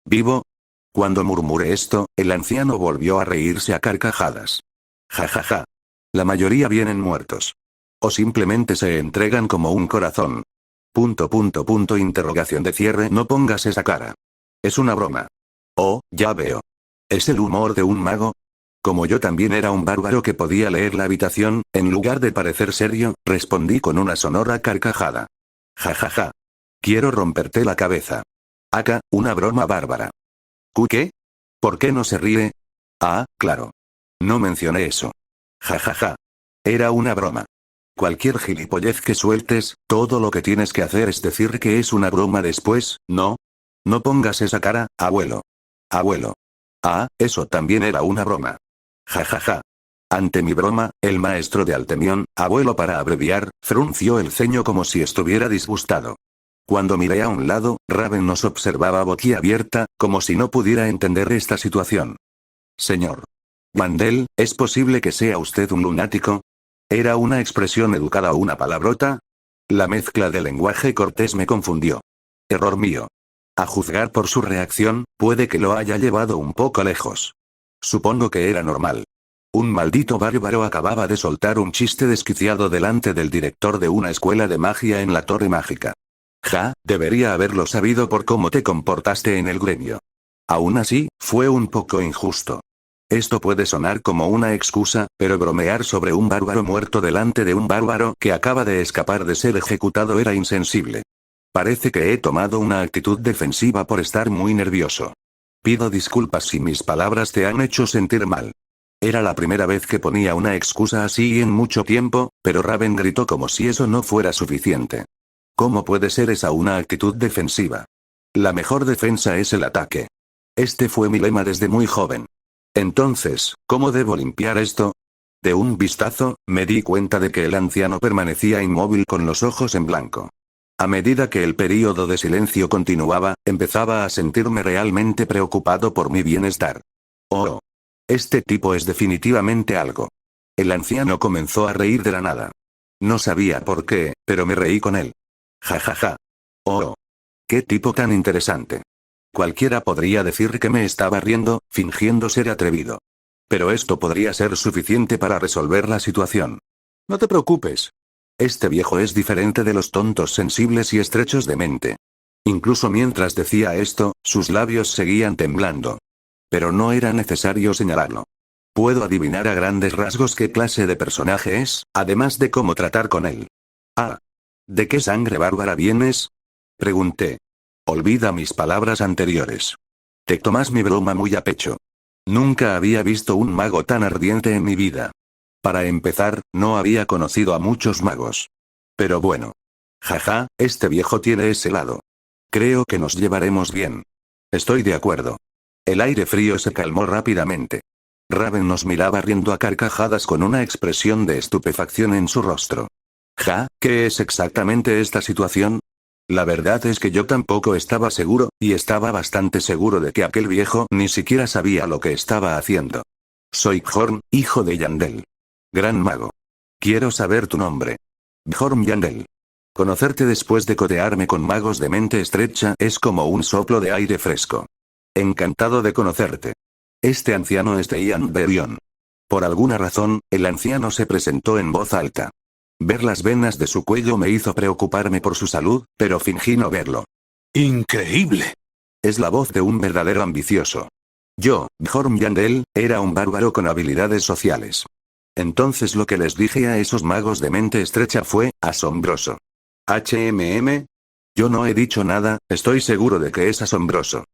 ¿Vivo? Cuando murmuré esto, el anciano volvió a reírse a carcajadas. Ja ja ja. La mayoría vienen muertos. O simplemente se entregan como un corazón. Interrogación de cierre. No pongas esa cara. Es una broma. Oh, ya veo. ¿Es el humor de un mago? Como yo también era un bárbaro que podía leer la habitación, en lugar de parecer serio, respondí con una sonora carcajada. Ja ja ja. Quiero romperte la cabeza. Una broma bárbara. ¿Qué? ¿Por qué no se ríe? Claro. No mencioné eso. Ja ja ja. Era una broma. Cualquier gilipollez que sueltes, todo lo que tienes que hacer es decir que es una broma después, ¿no? No pongas esa cara, abuelo. Abuelo. Eso también era una broma. Ja ja ja. Ante mi broma, el maestro de Altemión, abuelo para abreviar, frunció el ceño como si estuviera disgustado. Cuando miré a un lado, Raven nos observaba boquiabierta, como si no pudiera entender esta situación. Señor Wandel, ¿es posible que sea usted un lunático? ¿Era una expresión educada o una palabrota? La mezcla de lenguaje cortés me confundió. Error mío. A juzgar por su reacción, puede que lo haya llevado un poco lejos. Supongo que era normal. Un maldito bárbaro acababa de soltar un chiste desquiciado delante del director de una escuela de magia en la Torre Mágica. Debería haberlo sabido por cómo te comportaste en el gremio. Aún así, fue un poco injusto. Esto puede sonar como una excusa, pero bromear sobre un bárbaro muerto delante de un bárbaro que acaba de escapar de ser ejecutado era insensible. Parece que he tomado una actitud defensiva por estar muy nervioso. Pido disculpas si mis palabras te han hecho sentir mal. Era la primera vez que ponía una excusa así en mucho tiempo, pero Raven gritó como si eso no fuera suficiente. ¿Cómo puede ser esa una actitud defensiva? La mejor defensa es el ataque. Este fue mi lema desde muy joven. Entonces, ¿cómo debo limpiar esto? De un vistazo, me di cuenta de que el anciano permanecía inmóvil con los ojos en blanco. A medida que el período de silencio continuaba, empezaba a sentirme realmente preocupado por mi bienestar. Oh. Este tipo es definitivamente algo. El anciano comenzó a reír de la nada. No sabía por qué, pero me reí con él. Ja ja ja. Oh. Qué tipo tan interesante. Cualquiera podría decir que me estaba riendo, fingiendo ser atrevido. Pero esto podría ser suficiente para resolver la situación. No te preocupes. Este viejo es diferente de los tontos sensibles y estrechos de mente. Incluso mientras decía esto, sus labios seguían temblando. Pero no era necesario señalarlo. Puedo adivinar a grandes rasgos qué clase de personaje es, además de cómo tratar con él. ¿De qué sangre bárbara vienes? Pregunté. Olvida mis palabras anteriores. Te tomas mi broma muy a pecho. Nunca había visto un mago tan ardiente en mi vida. Para empezar, no había conocido a muchos magos. Pero bueno. Jaja, este viejo tiene ese lado. Creo que nos llevaremos bien. Estoy de acuerdo. El aire frío se calmó rápidamente. Raven nos miraba riendo a carcajadas con una expresión de estupefacción en su rostro. ¿Qué es exactamente esta situación? La verdad es que yo tampoco estaba seguro, y estaba bastante seguro de que aquel viejo ni siquiera sabía lo que estaba haciendo. Soy Bjorn, hijo de Yandel. Gran mago. Quiero saber tu nombre. Bjorn Yandel. Conocerte después de codearme con magos de mente estrecha es como un soplo de aire fresco. Encantado de conocerte. Este anciano es Ian Berion. Por alguna razón, el anciano se presentó en voz alta. Ver las venas de su cuello me hizo preocuparme por su salud, pero fingí no verlo. ¡Increíble! Es la voz de un verdadero ambicioso. Yo, Bjorn Yandel, era un bárbaro con habilidades sociales. Entonces lo que les dije a esos magos de mente estrecha fue, asombroso. Yo no he dicho nada, estoy seguro de que es asombroso.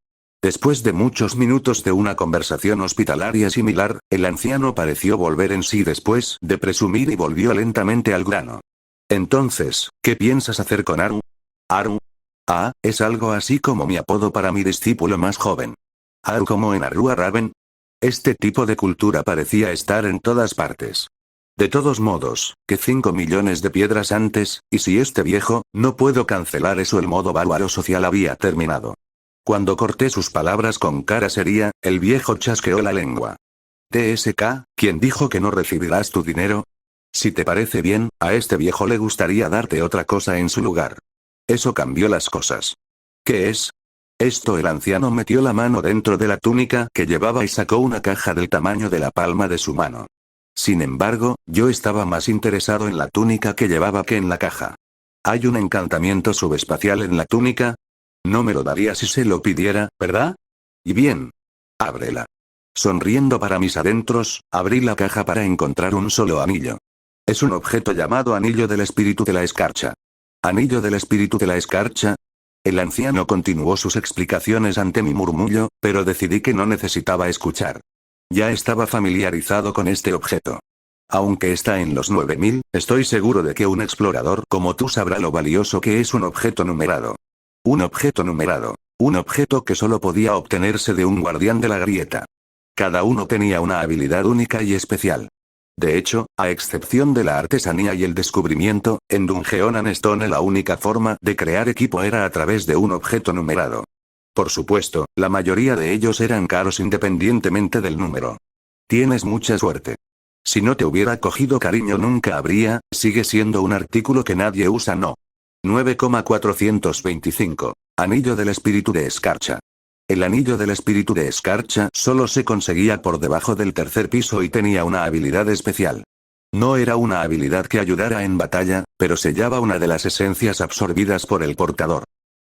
Después de muchos minutos de una conversación hospitalaria similar, el anciano pareció volver en sí después de presumir y volvió lentamente al grano. Entonces, ¿qué piensas hacer con Aru? Aru. Es algo así como mi apodo para mi discípulo más joven. Aru como en Arua Raven. Este tipo de cultura parecía estar en todas partes. De todos modos, que 5 millones de piedras antes, y si este viejo, no puedo cancelar eso, el modo bárbaro social había terminado. Cuando corté sus palabras con cara seria, el viejo chasqueó la lengua. TSK, ¿quién dijo que no recibirás tu dinero? Si te parece bien, a este viejo le gustaría darte otra cosa en su lugar. Eso cambió las cosas. ¿Qué es? Esto, el anciano metió la mano dentro de la túnica que llevaba y sacó una caja del tamaño de la palma de su mano. Sin embargo, yo estaba más interesado en la túnica que llevaba que en la caja. ¿Hay un encantamiento subespacial en la túnica? No me lo daría si se lo pidiera, ¿verdad? Y bien. Ábrela. Sonriendo para mis adentros, abrí la caja para encontrar un solo anillo. Es un objeto llamado Anillo del Espíritu de la Escarcha. ¿Anillo del Espíritu de la Escarcha? El anciano continuó sus explicaciones ante mi murmullo, pero decidí que no necesitaba escuchar. Ya estaba familiarizado con este objeto. Aunque está en los 9000, estoy seguro de que un explorador como tú sabrá lo valioso que es un objeto numerado. Un objeto numerado. Un objeto que solo podía obtenerse de un guardián de la grieta. Cada uno tenía una habilidad única y especial. De hecho, a excepción de la artesanía y el descubrimiento, en Dungeon and Stone la única forma de crear equipo era a través de un objeto numerado. Por supuesto, la mayoría de ellos eran caros independientemente del número. Tienes mucha suerte. Si no te hubiera cogido cariño nunca habría, sigue siendo un artículo que nadie usa, no. 9,425. Anillo del Espíritu de Escarcha. El Anillo del Espíritu de Escarcha solo se conseguía por debajo del tercer piso y tenía una habilidad especial. No era una habilidad que ayudara en batalla, pero sellaba una de las esencias absorbidas por el portador.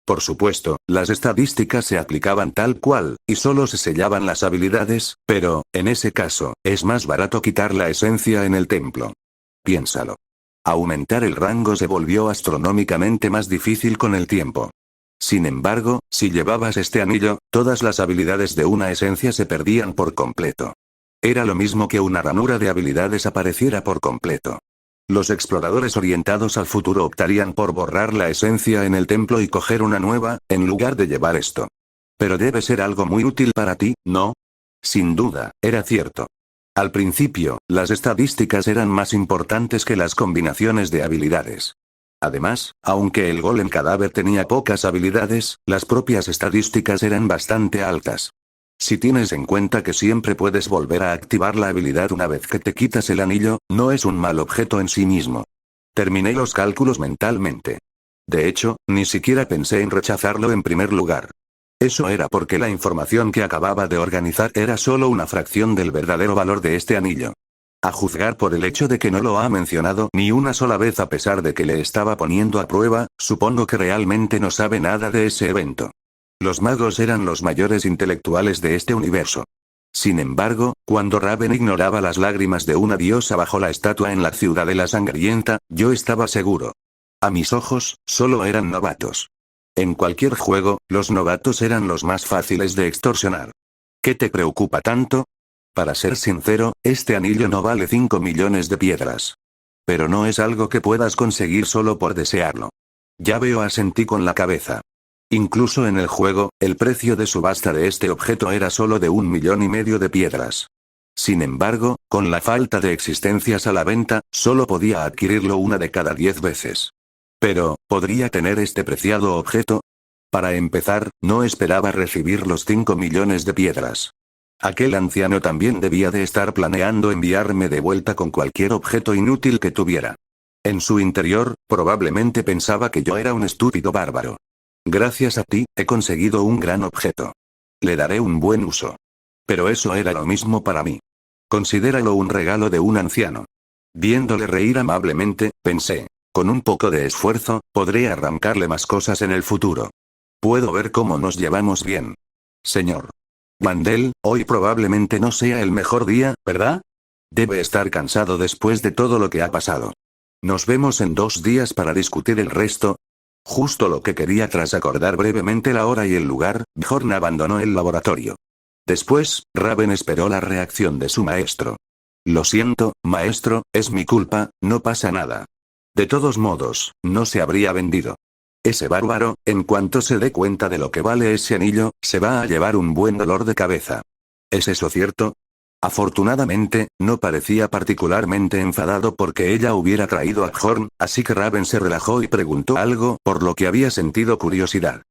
Por supuesto, las estadísticas se aplicaban tal cual, y solo se sellaban las habilidades, pero, en ese caso, es más barato quitar la esencia en el templo. Piénsalo. Aumentar el rango se volvió astronómicamente más difícil con el tiempo. Sin embargo, si llevabas este anillo, todas las habilidades de una esencia se perdían por completo. Era lo mismo que una ranura de habilidades apareciera por completo. Los exploradores orientados al futuro optarían por borrar la esencia en el templo y coger una nueva, en lugar de llevar esto. Pero debe ser algo muy útil para ti, ¿no? Sin duda, era cierto. Al principio, las estadísticas eran más importantes que las combinaciones de habilidades. Además, aunque el golem cadáver tenía pocas habilidades, las propias estadísticas eran bastante altas. Si tienes en cuenta que siempre puedes volver a activar la habilidad una vez que te quitas el anillo, no es un mal objeto en sí mismo. Terminé los cálculos mentalmente. De hecho, ni siquiera pensé en rechazarlo en primer lugar. Eso era porque la información que acababa de organizar era solo una fracción del verdadero valor de este anillo. A juzgar por el hecho de que no lo ha mencionado ni una sola vez a pesar de que le estaba poniendo a prueba, supongo que realmente no sabe nada de ese evento. Los magos eran los mayores intelectuales de este universo. Sin embargo, cuando Raven ignoraba las lágrimas de una diosa bajo la estatua en la Ciudadela Sangrienta, yo estaba seguro. A mis ojos, solo eran novatos. En cualquier juego, los novatos eran los más fáciles de extorsionar. ¿Qué te preocupa tanto? Para ser sincero, este anillo no vale 5 millones de piedras. Pero no es algo que puedas conseguir solo por desearlo. Ya veo, asentí con la cabeza. Incluso en el juego, el precio de subasta de este objeto era solo de 1,5 millones de piedras. Sin embargo, con la falta de existencias a la venta, solo podía adquirirlo una de cada 10 veces. Pero, ¿podría tener este preciado objeto? Para empezar, no esperaba recibir los 5 millones de piedras. Aquel anciano también debía de estar planeando enviarme de vuelta con cualquier objeto inútil que tuviera. En su interior, probablemente pensaba que yo era un estúpido bárbaro. Gracias a ti, he conseguido un gran objeto. Le daré un buen uso. Pero eso era lo mismo para mí. Considéralo un regalo de un anciano. Viéndole reír amablemente, pensé, con un poco de esfuerzo, podré arrancarle más cosas en el futuro. Puedo ver cómo nos llevamos bien. Señor Yandel, hoy probablemente no sea el mejor día, ¿verdad? Debe estar cansado después de todo lo que ha pasado. Nos vemos en 2 días para discutir el resto. Justo lo que quería tras acordar brevemente la hora y el lugar, Bjorn abandonó el laboratorio. Después, Raven esperó la reacción de su maestro. Lo siento, maestro, es mi culpa, no pasa nada. De todos modos, no se habría vendido. Ese bárbaro, en cuanto se dé cuenta de lo que vale ese anillo, se va a llevar un buen dolor de cabeza. ¿Es eso cierto? Afortunadamente, no parecía particularmente enfadado porque ella hubiera traído a Bjorn, así que Raven se relajó y preguntó algo por lo que había sentido curiosidad.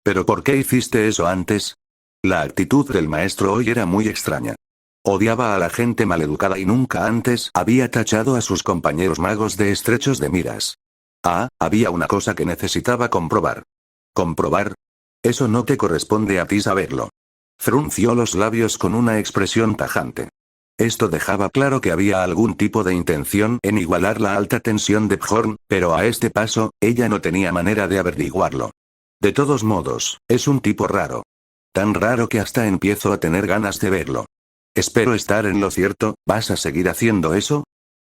¿Pero por qué hiciste eso antes? La actitud del maestro hoy era muy extraña. Odiaba a la gente maleducada y nunca antes había tachado a sus compañeros magos de estrechos de miras. Ah, había una cosa que necesitaba comprobar. ¿Comprobar? Eso no te corresponde a ti saberlo. Frunció los labios con una expresión tajante. Esto dejaba claro que había algún tipo de intención en igualar la alta tensión de Bjorn, pero a este paso, ella no tenía manera de averiguarlo. De todos modos, es un tipo raro. Tan raro que hasta empiezo a tener ganas de verlo. Espero estar en lo cierto, ¿vas a seguir haciendo eso?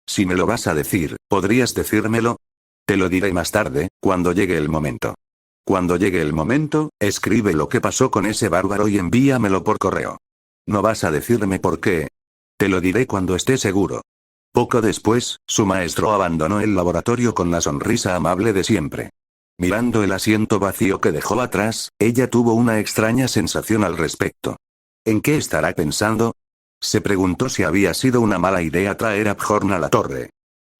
Si me lo vas a decir, ¿podrías decírmelo? Te lo diré más tarde, cuando llegue el momento. Cuando llegue el momento, escribe lo que pasó con ese bárbaro y envíamelo por correo. ¿No vas a decirme por qué? Te lo diré cuando esté seguro. Poco después, su maestro abandonó el laboratorio con la sonrisa amable de siempre. Mirando el asiento vacío que dejó atrás, ella tuvo una extraña sensación al respecto. ¿En qué estará pensando? Se preguntó si había sido una mala idea traer a Bjorn a la torre.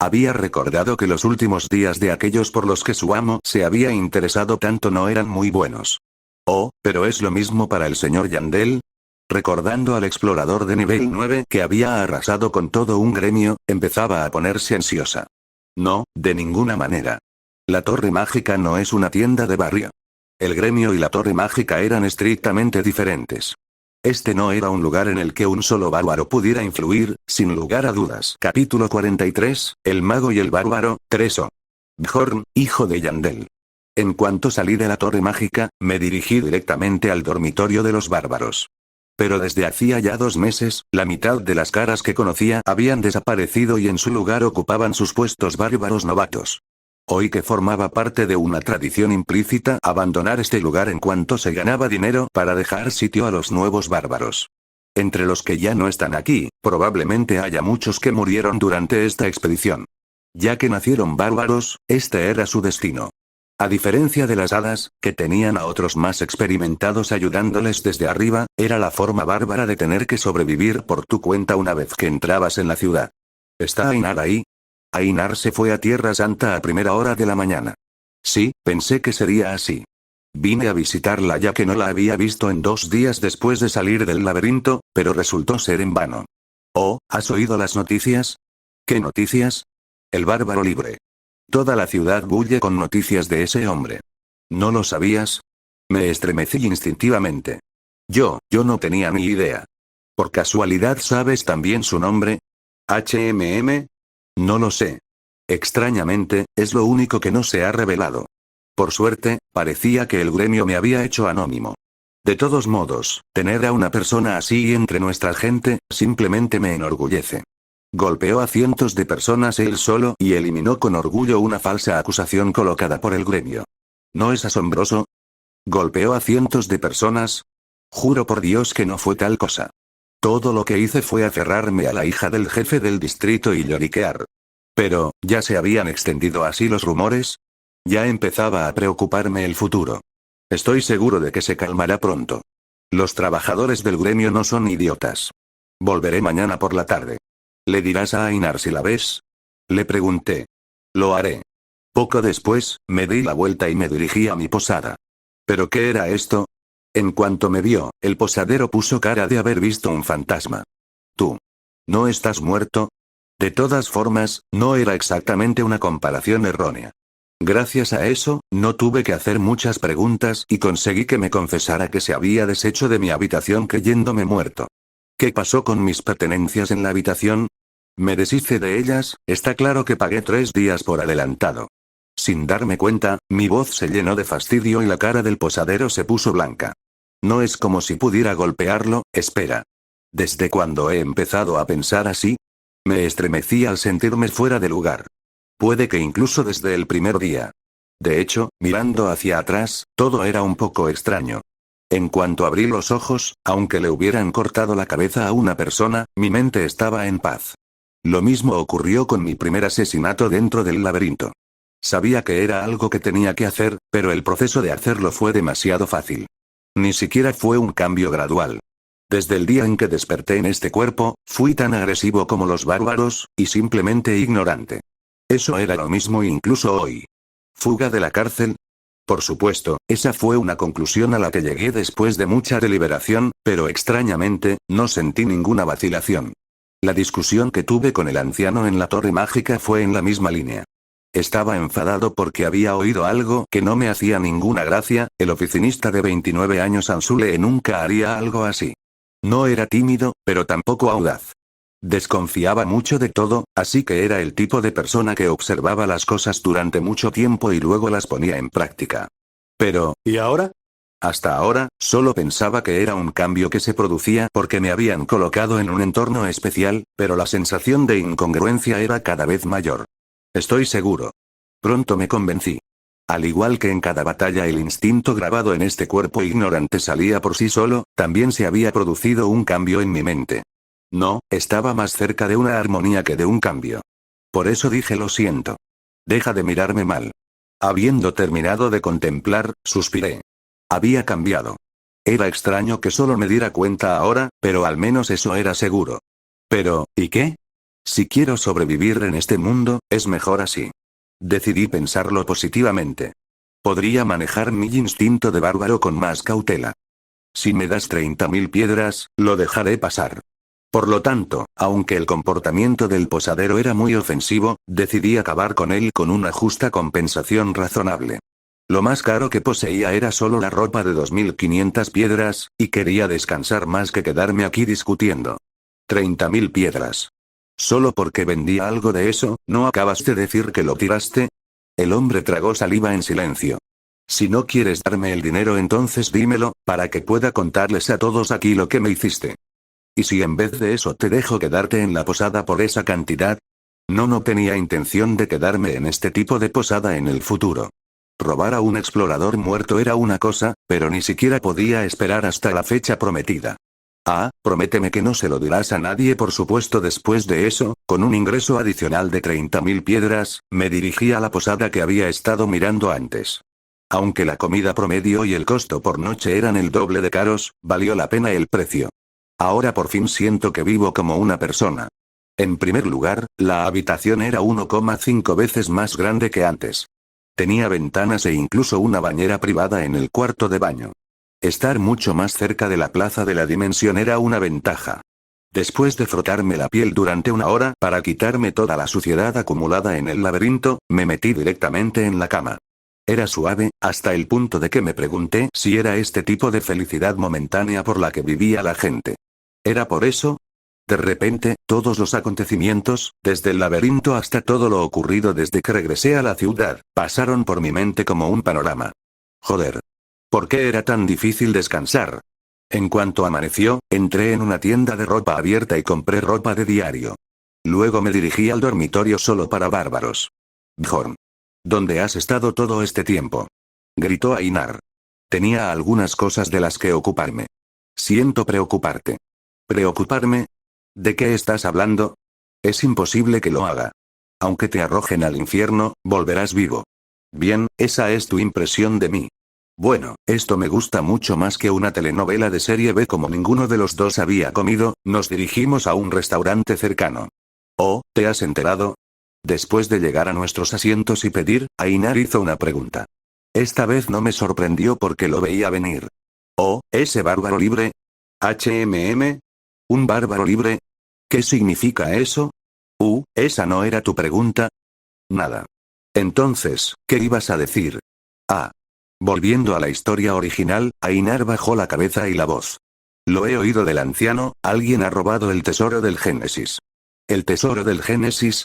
Había recordado que los últimos días de aquellos por los que su amo se había interesado tanto no eran muy buenos. Oh, pero es lo mismo para el señor Yandel. Recordando al explorador de nivel 9 que había arrasado con todo un gremio, empezaba a ponerse ansiosa. No, de ninguna manera. La torre mágica no es una tienda de barrio. El gremio y la torre mágica eran estrictamente diferentes. Este no era un lugar en el que un solo bárbaro pudiera influir, sin lugar a dudas. Capítulo 43, El mago y el bárbaro, 3o. Bjorn, hijo de Yandel. En cuanto salí de la torre mágica, me dirigí directamente al dormitorio de los bárbaros. Pero desde hacía ya 2 meses, la mitad de las caras que conocía habían desaparecido y en su lugar ocupaban sus puestos bárbaros novatos. Hoy que formaba parte de una tradición implícita abandonar este lugar en cuanto se ganaba dinero para dejar sitio a los nuevos bárbaros. Entre los que ya no están aquí, probablemente haya muchos que murieron durante esta expedición. Ya que nacieron bárbaros, este era su destino. A diferencia de las hadas, que tenían a otros más experimentados ayudándoles desde arriba, era la forma bárbara de tener que sobrevivir por tu cuenta una vez que entrabas en la ciudad. ¿Está Ainar ahí? Ainar se fue a Tierra Santa a primera hora de la mañana. Sí, pensé que sería así. Vine a visitarla ya que no la había visto en 2 días después de salir del laberinto, pero resultó ser en vano. Oh, ¿has oído las noticias? ¿Qué noticias? El bárbaro libre. Toda la ciudad bulle con noticias de ese hombre. ¿No lo sabías? Me estremecí instintivamente. Yo no tenía ni idea. ¿Por casualidad sabes también su nombre? ¿HMM? No lo sé. Extrañamente, es lo único que no se ha revelado. Por suerte, parecía que el gremio me había hecho anónimo. De todos modos, tener a una persona así entre nuestra gente, simplemente me enorgullece. Golpeó a cientos de personas él solo y eliminó con orgullo una falsa acusación colocada por el gremio. ¿No es asombroso? ¿Golpeó a cientos de personas? Juro por Dios que no fue tal cosa. Todo lo que hice fue aferrarme a la hija del jefe del distrito y lloriquear. Pero, ¿ya se habían extendido así los rumores? Ya empezaba a preocuparme el futuro. Estoy seguro de que se calmará pronto. Los trabajadores del gremio no son idiotas. Volveré mañana por la tarde. ¿Le dirás a Ainar si la ves? Le pregunté. Lo haré. Poco después, me di la vuelta y me dirigí a mi posada. ¿Pero qué era esto? En cuanto me vio, el posadero puso cara de haber visto un fantasma. ¿Tú no estás muerto? De todas formas, no era exactamente una comparación errónea. Gracias a eso, no tuve que hacer muchas preguntas y conseguí que me confesara que se había deshecho de mi habitación creyéndome muerto. ¿Qué pasó con mis pertenencias en la habitación? Me deshice de ellas, está claro que pagué 3 días por adelantado. Sin darme cuenta, mi voz se llenó de fastidio y la cara del posadero se puso blanca. No es como si pudiera golpearlo, espera. ¿Desde cuándo he empezado a pensar así? Me estremecí al sentirme fuera de lugar. Puede que incluso desde el primer día. De hecho, mirando hacia atrás, todo era un poco extraño. En cuanto abrí los ojos, aunque le hubieran cortado la cabeza a una persona, mi mente estaba en paz. Lo mismo ocurrió con mi primer asesinato dentro del laberinto. Sabía que era algo que tenía que hacer, pero el proceso de hacerlo fue demasiado fácil. Ni siquiera fue un cambio gradual. Desde el día en que desperté en este cuerpo, fui tan agresivo como los bárbaros, y simplemente ignorante. Eso era lo mismo incluso hoy. ¿Fuga de la cárcel? Por supuesto, esa fue una conclusión a la que llegué después de mucha deliberación, pero extrañamente, no sentí ninguna vacilación. La discusión que tuve con el anciano en la torre mágica fue en la misma línea. Estaba enfadado porque había oído algo que no me hacía ninguna gracia, el oficinista de 29 años Ansule nunca haría algo así. No era tímido, pero tampoco audaz. Desconfiaba mucho de todo, así que era el tipo de persona que observaba las cosas durante mucho tiempo y luego las ponía en práctica. Pero, ¿y ahora? hasta ahora, solo pensaba que era un cambio que se producía porque me habían colocado en un entorno especial, pero la sensación de incongruencia era cada vez mayor. Estoy seguro. Pronto me convencí. Al igual que en cada batalla el instinto grabado en este cuerpo ignorante salía por sí solo, también se había producido un cambio en mi mente. No, estaba más cerca de una armonía que de un cambio. Por eso dije lo siento. Deja de mirarme mal. Habiendo terminado de contemplar, suspiré. Había cambiado. Era extraño que solo me diera cuenta ahora, pero al menos eso era seguro. Pero, ¿y qué? Si quiero sobrevivir en este mundo, es mejor así. Decidí pensarlo positivamente. Podría manejar mi instinto de bárbaro con más cautela. Si me das 30.000 piedras, lo dejaré pasar. Por lo tanto, aunque el comportamiento del posadero era muy ofensivo, decidí acabar con él con una justa compensación razonable. Lo más caro que poseía era solo la ropa de 2.500 piedras, y quería descansar más que quedarme aquí discutiendo. 30.000 piedras. ¿Solo porque vendía algo de eso, no acabas de decir que lo tiraste? El hombre tragó saliva en silencio. Si no quieres darme el dinero entonces dímelo, para que pueda contarles a todos aquí lo que me hiciste. ¿Y si en vez de eso te dejo quedarte en la posada por esa cantidad? No tenía intención de quedarme en este tipo de posada en el futuro. Robar a un explorador muerto era una cosa, pero ni siquiera podía esperar hasta la fecha prometida. Ah, prométeme que no se lo dirás a nadie. Por supuesto. Después de eso, con un ingreso adicional de 30.000 piedras, me dirigí a la posada que había estado mirando antes. Aunque la comida promedio y el costo por noche eran el doble de caros, valió la pena el precio. Ahora por fin siento que vivo como una persona. En primer lugar, la habitación era 1,5 veces más grande que antes. Tenía ventanas e incluso una bañera privada en el cuarto de baño. Estar mucho más cerca de la plaza de la dimensión era una ventaja. Después de frotarme la piel durante una hora para quitarme toda la suciedad acumulada en el laberinto, me metí directamente en la cama. Era suave, hasta el punto de que me pregunté si era este tipo de felicidad momentánea por la que vivía la gente. ¿Era por eso? De repente, todos los acontecimientos, desde el laberinto hasta todo lo ocurrido desde que regresé a la ciudad, pasaron por mi mente como un panorama. Joder. ¿Por qué era tan difícil descansar? En cuanto amaneció, entré en una tienda de ropa abierta y compré ropa de diario. Luego me dirigí al dormitorio solo para bárbaros. Bjorn. ¿Dónde has estado todo este tiempo? Gritó Ainar. Tenía algunas cosas de las que ocuparme. Siento preocuparte. ¿Preocuparme? ¿De qué estás hablando? Es imposible que lo haga. Aunque te arrojen al infierno, volverás vivo. Bien, esa es tu impresión de mí. Bueno, esto me gusta mucho más que una telenovela de serie B. Como ninguno de los dos había comido, nos dirigimos a un restaurante cercano. Oh, ¿te has enterado? Después de llegar a nuestros asientos y pedir, Ainar hizo una pregunta. Esta vez no me sorprendió porque lo veía venir. Oh, ¿ese bárbaro libre? ¿Un bárbaro libre? ¿Qué significa eso? ¿Esa no era tu pregunta? Nada. Entonces, ¿qué ibas a decir? Ah. Volviendo a la historia original, Ainar bajó la cabeza y la voz. Lo he oído del anciano, alguien ha robado el tesoro del Génesis. ¿El tesoro del Génesis?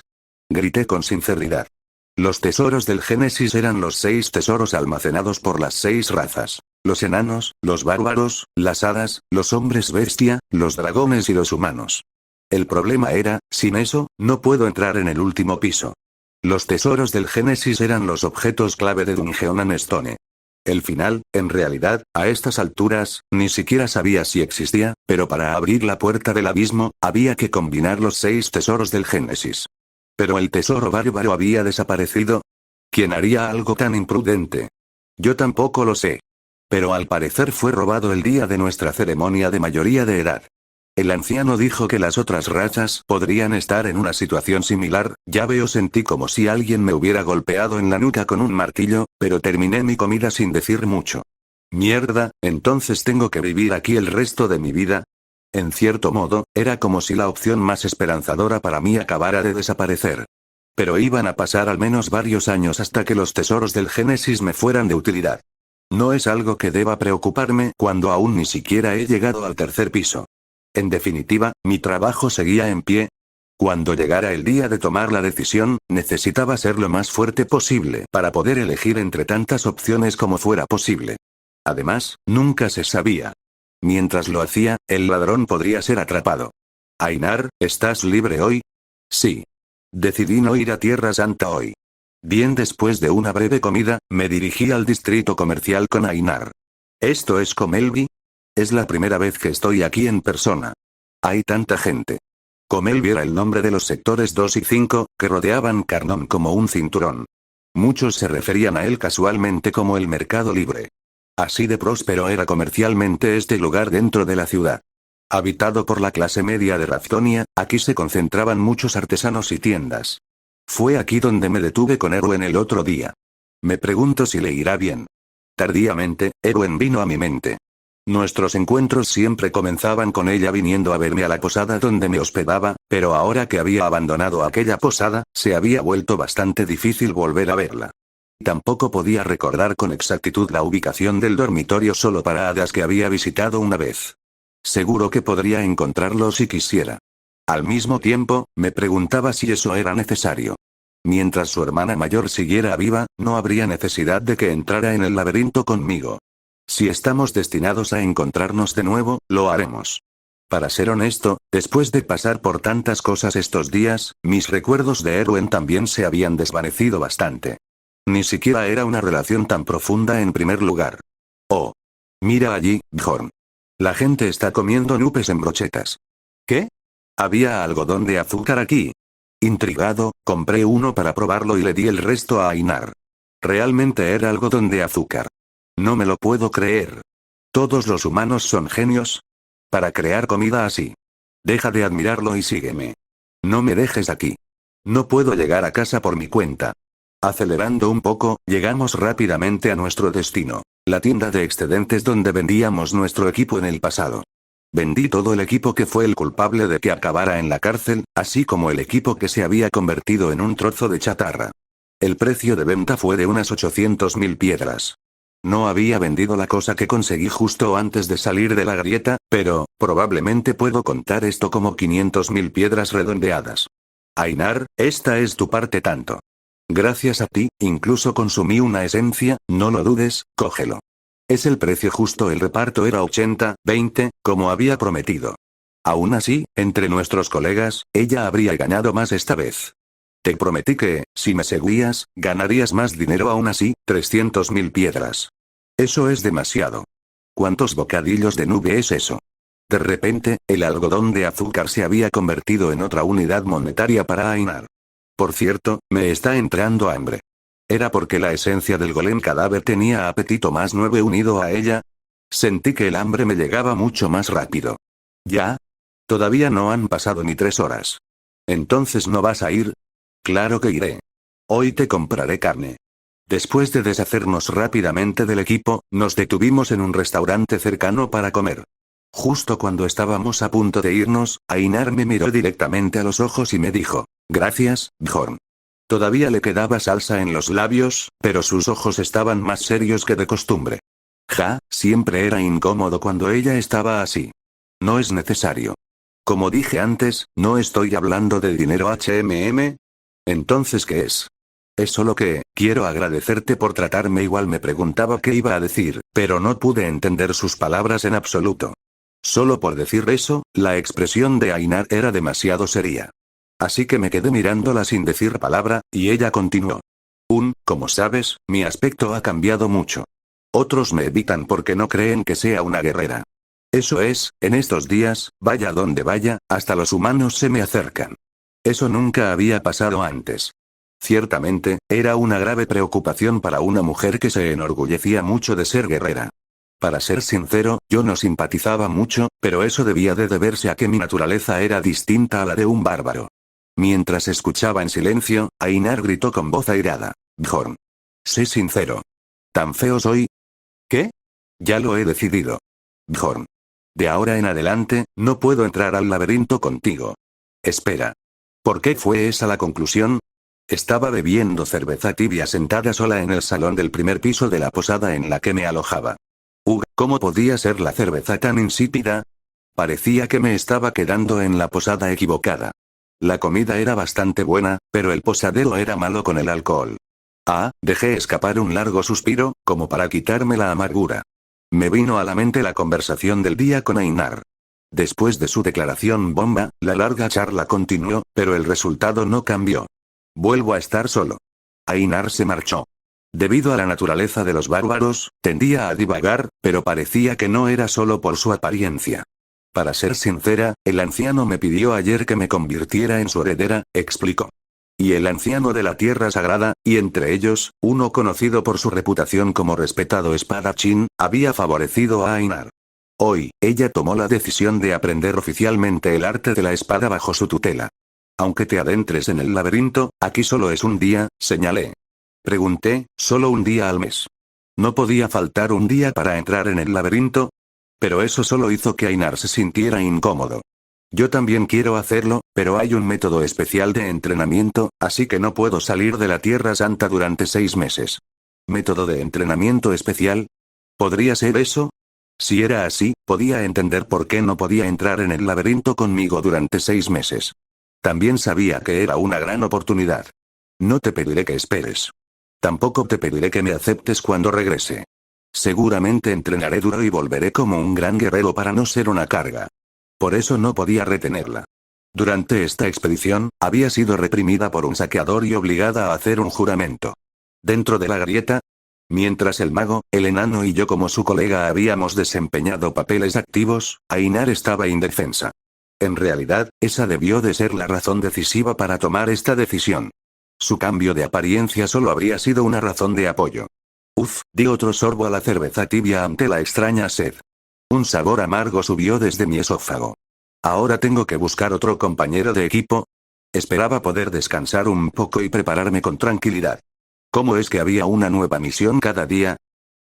Grité con sinceridad. Los tesoros del Génesis eran los 6 tesoros almacenados por las 6 razas. Los enanos, los bárbaros, las hadas, los hombres bestia, los dragones y los humanos. El problema era, sin eso, no puedo entrar en el último piso. Los tesoros del Génesis eran los objetos clave de Dungeon and Stone. El final, en realidad, a estas alturas, ni siquiera sabía si existía, pero para abrir la puerta del abismo, había que combinar los 6 tesoros del Génesis. Pero el tesoro bárbaro había desaparecido. ¿Quién haría algo tan imprudente? Yo tampoco lo sé. Pero al parecer fue robado el día de nuestra ceremonia de mayoría de edad. El anciano dijo que las otras razas podrían estar en una situación similar. Ya veo, sentí como si alguien me hubiera golpeado en la nuca con un martillo, pero terminé mi comida sin decir mucho. Mierda, entonces tengo que vivir aquí el resto de mi vida. En cierto modo, era como si la opción más esperanzadora para mí acabara de desaparecer. Pero iban a pasar al menos varios años hasta que los tesoros del Génesis me fueran de utilidad. No es algo que deba preocuparme cuando aún ni siquiera he llegado al tercer piso. En definitiva, mi trabajo seguía en pie. Cuando llegara el día de tomar la decisión, necesitaba ser lo más fuerte posible para poder elegir entre tantas opciones como fuera posible. Además, nunca se sabía. Mientras lo hacía, el ladrón podría ser atrapado. Ainar, ¿estás libre hoy? Sí. Decidí no ir a Tierra Santa hoy. Bien, después de una breve comida, me dirigí al distrito comercial con Ainar. ¿Esto es Comelby? Es la primera vez que estoy aquí en persona. Hay tanta gente. Comelby era el nombre de los sectores 2 y 5, que rodeaban Carnón como un cinturón. Muchos se referían a él casualmente como el mercado libre. Así de próspero era comercialmente este lugar dentro de la ciudad. Habitado por la clase media de Raftonia, aquí se concentraban muchos artesanos y tiendas. Fue aquí donde me detuve con Erwin el otro día. Me pregunto si le irá bien. Tardíamente, Erwin vino a mi mente. Nuestros encuentros siempre comenzaban con ella viniendo a verme a la posada donde me hospedaba, pero ahora que había abandonado aquella posada, se había vuelto bastante difícil volver a verla. Tampoco podía recordar con exactitud la ubicación del dormitorio solo para hadas que había visitado una vez. Seguro que podría encontrarlo si quisiera. Al mismo tiempo, me preguntaba si eso era necesario. Mientras su hermana mayor siguiera viva, no habría necesidad de que entrara en el laberinto conmigo. Si estamos destinados a encontrarnos de nuevo, lo haremos. Para ser honesto, después de pasar por tantas cosas estos días, mis recuerdos de Erwin también se habían desvanecido bastante. Ni siquiera era una relación tan profunda en primer lugar. Oh. Mira allí, Bjorn. La gente está comiendo nupes en brochetas. ¿Qué? ¿Había algodón de azúcar aquí? Intrigado, compré uno para probarlo y le di el resto a Ainar. Realmente era algodón de azúcar. No me lo puedo creer. ¿Todos los humanos son genios? Para crear comida así. Deja de admirarlo y sígueme. No me dejes aquí. No puedo llegar a casa por mi cuenta. Acelerando un poco, llegamos rápidamente a nuestro destino. La tienda de excedentes donde vendíamos nuestro equipo en el pasado. Vendí todo el equipo que fue el culpable de que acabara en la cárcel, así como el equipo que se había convertido en un trozo de chatarra. El precio de venta fue de unas 800.000 piedras. No había vendido la cosa que conseguí justo antes de salir de la grieta, pero, probablemente puedo contar esto como 500.000 piedras redondeadas. Ainar, esta es tu parte tanto. Gracias a ti, incluso consumí una esencia, no lo dudes, cógelo. Es el precio justo, el reparto era 80-20, como había prometido. Aún así, entre nuestros colegas, ella habría ganado más esta vez. Te prometí que, si me seguías, ganarías más dinero aún así, 300.000 piedras. Eso es demasiado. ¿Cuántos bocadillos de nube es eso? De repente, el algodón de azúcar se había convertido en otra unidad monetaria para Ainar. Por cierto, me está entrando hambre. ¿Era porque la esencia del golem cadáver tenía apetito más 9 unido a ella? Sentí que el hambre me llegaba mucho más rápido. ¿Ya? Todavía no han pasado ni 3 horas. ¿Entonces no vas a ir? Claro que iré. Hoy te compraré carne. Después de deshacernos rápidamente del equipo, nos detuvimos en un restaurante cercano para comer. Justo cuando estábamos a punto de irnos, Ainar me miró directamente a los ojos y me dijo, gracias, Bjorn. Todavía le quedaba salsa en los labios, pero sus ojos estaban más serios que de costumbre. Siempre era incómodo cuando ella estaba así. No es necesario. Como dije antes, no estoy hablando de dinero Entonces, ¿qué es? Es solo que, quiero agradecerte por tratarme igual. Me preguntaba qué iba a decir, pero no pude entender sus palabras en absoluto. Solo por decir eso, la expresión de Ainar era demasiado seria. Así que me quedé mirándola sin decir palabra, y ella continuó. Como sabes, mi aspecto ha cambiado mucho. Otros me evitan porque no creen que sea una guerrera. Eso es, en estos días, vaya donde vaya, hasta los humanos se me acercan. Eso nunca había pasado antes. Ciertamente, era una grave preocupación para una mujer que se enorgullecía mucho de ser guerrera. Para ser sincero, yo no simpatizaba mucho, pero eso debía de deberse a que mi naturaleza era distinta a la de un bárbaro. Mientras escuchaba en silencio, Ainar gritó con voz airada. Bjorn. Sé sincero. ¿Tan feo soy? ¿Qué? Ya lo he decidido. Bjorn. De ahora en adelante, no puedo entrar al laberinto contigo. Espera. ¿Por qué fue esa la conclusión? Estaba bebiendo cerveza tibia sentada sola en el salón del primer piso de la posada en la que me alojaba. ¿Cómo podía ser la cerveza tan insípida? Parecía que me estaba quedando en la posada equivocada. La comida era bastante buena, pero el posadero era malo con el alcohol. Dejé escapar un largo suspiro, como para quitarme la amargura. Me vino a la mente la conversación del día con Ainar. Después de su declaración bomba, la larga charla continuó, pero el resultado no cambió. Vuelvo a estar solo. Ainar se marchó. Debido a la naturaleza de los bárbaros, tendía a divagar, pero parecía que no era solo por su apariencia. Para ser sincera, el anciano me pidió ayer que me convirtiera en su heredera, explicó. Y el anciano de la Tierra Sagrada, y entre ellos, uno conocido por su reputación como respetado espadachín, había favorecido a Ainar. Hoy, ella tomó la decisión de aprender oficialmente el arte de la espada bajo su tutela. Aunque te adentres en el laberinto, aquí solo es un día, señalé. Pregunté, ¿solo un día al mes? ¿No podía faltar un día para entrar en el laberinto? Pero eso solo hizo que Ainar se sintiera incómodo. Yo también quiero hacerlo, pero hay un método especial de entrenamiento, así que no puedo salir de la Tierra Santa durante 6 meses. ¿Método de entrenamiento especial? ¿Podría ser eso? Si era así, podía entender por qué no podía entrar en el laberinto conmigo durante 6 meses. También sabía que era una gran oportunidad. No te pediré que esperes. Tampoco te pediré que me aceptes cuando regrese. Seguramente entrenaré duro y volveré como un gran guerrero para no ser una carga. Por eso no podía retenerla. Durante esta expedición, había sido reprimida por un saqueador y obligada a hacer un juramento. Dentro de la grieta, mientras el mago, el enano y yo como su colega habíamos desempeñado papeles activos, Ainar estaba indefensa. En realidad, esa debió de ser la razón decisiva para tomar esta decisión. Su cambio de apariencia solo habría sido una razón de apoyo. Di otro sorbo a la cerveza tibia ante la extraña sed. Un sabor amargo subió desde mi esófago. ¿Ahora tengo que buscar otro compañero de equipo? Esperaba poder descansar un poco y prepararme con tranquilidad. ¿Cómo es que había una nueva misión cada día?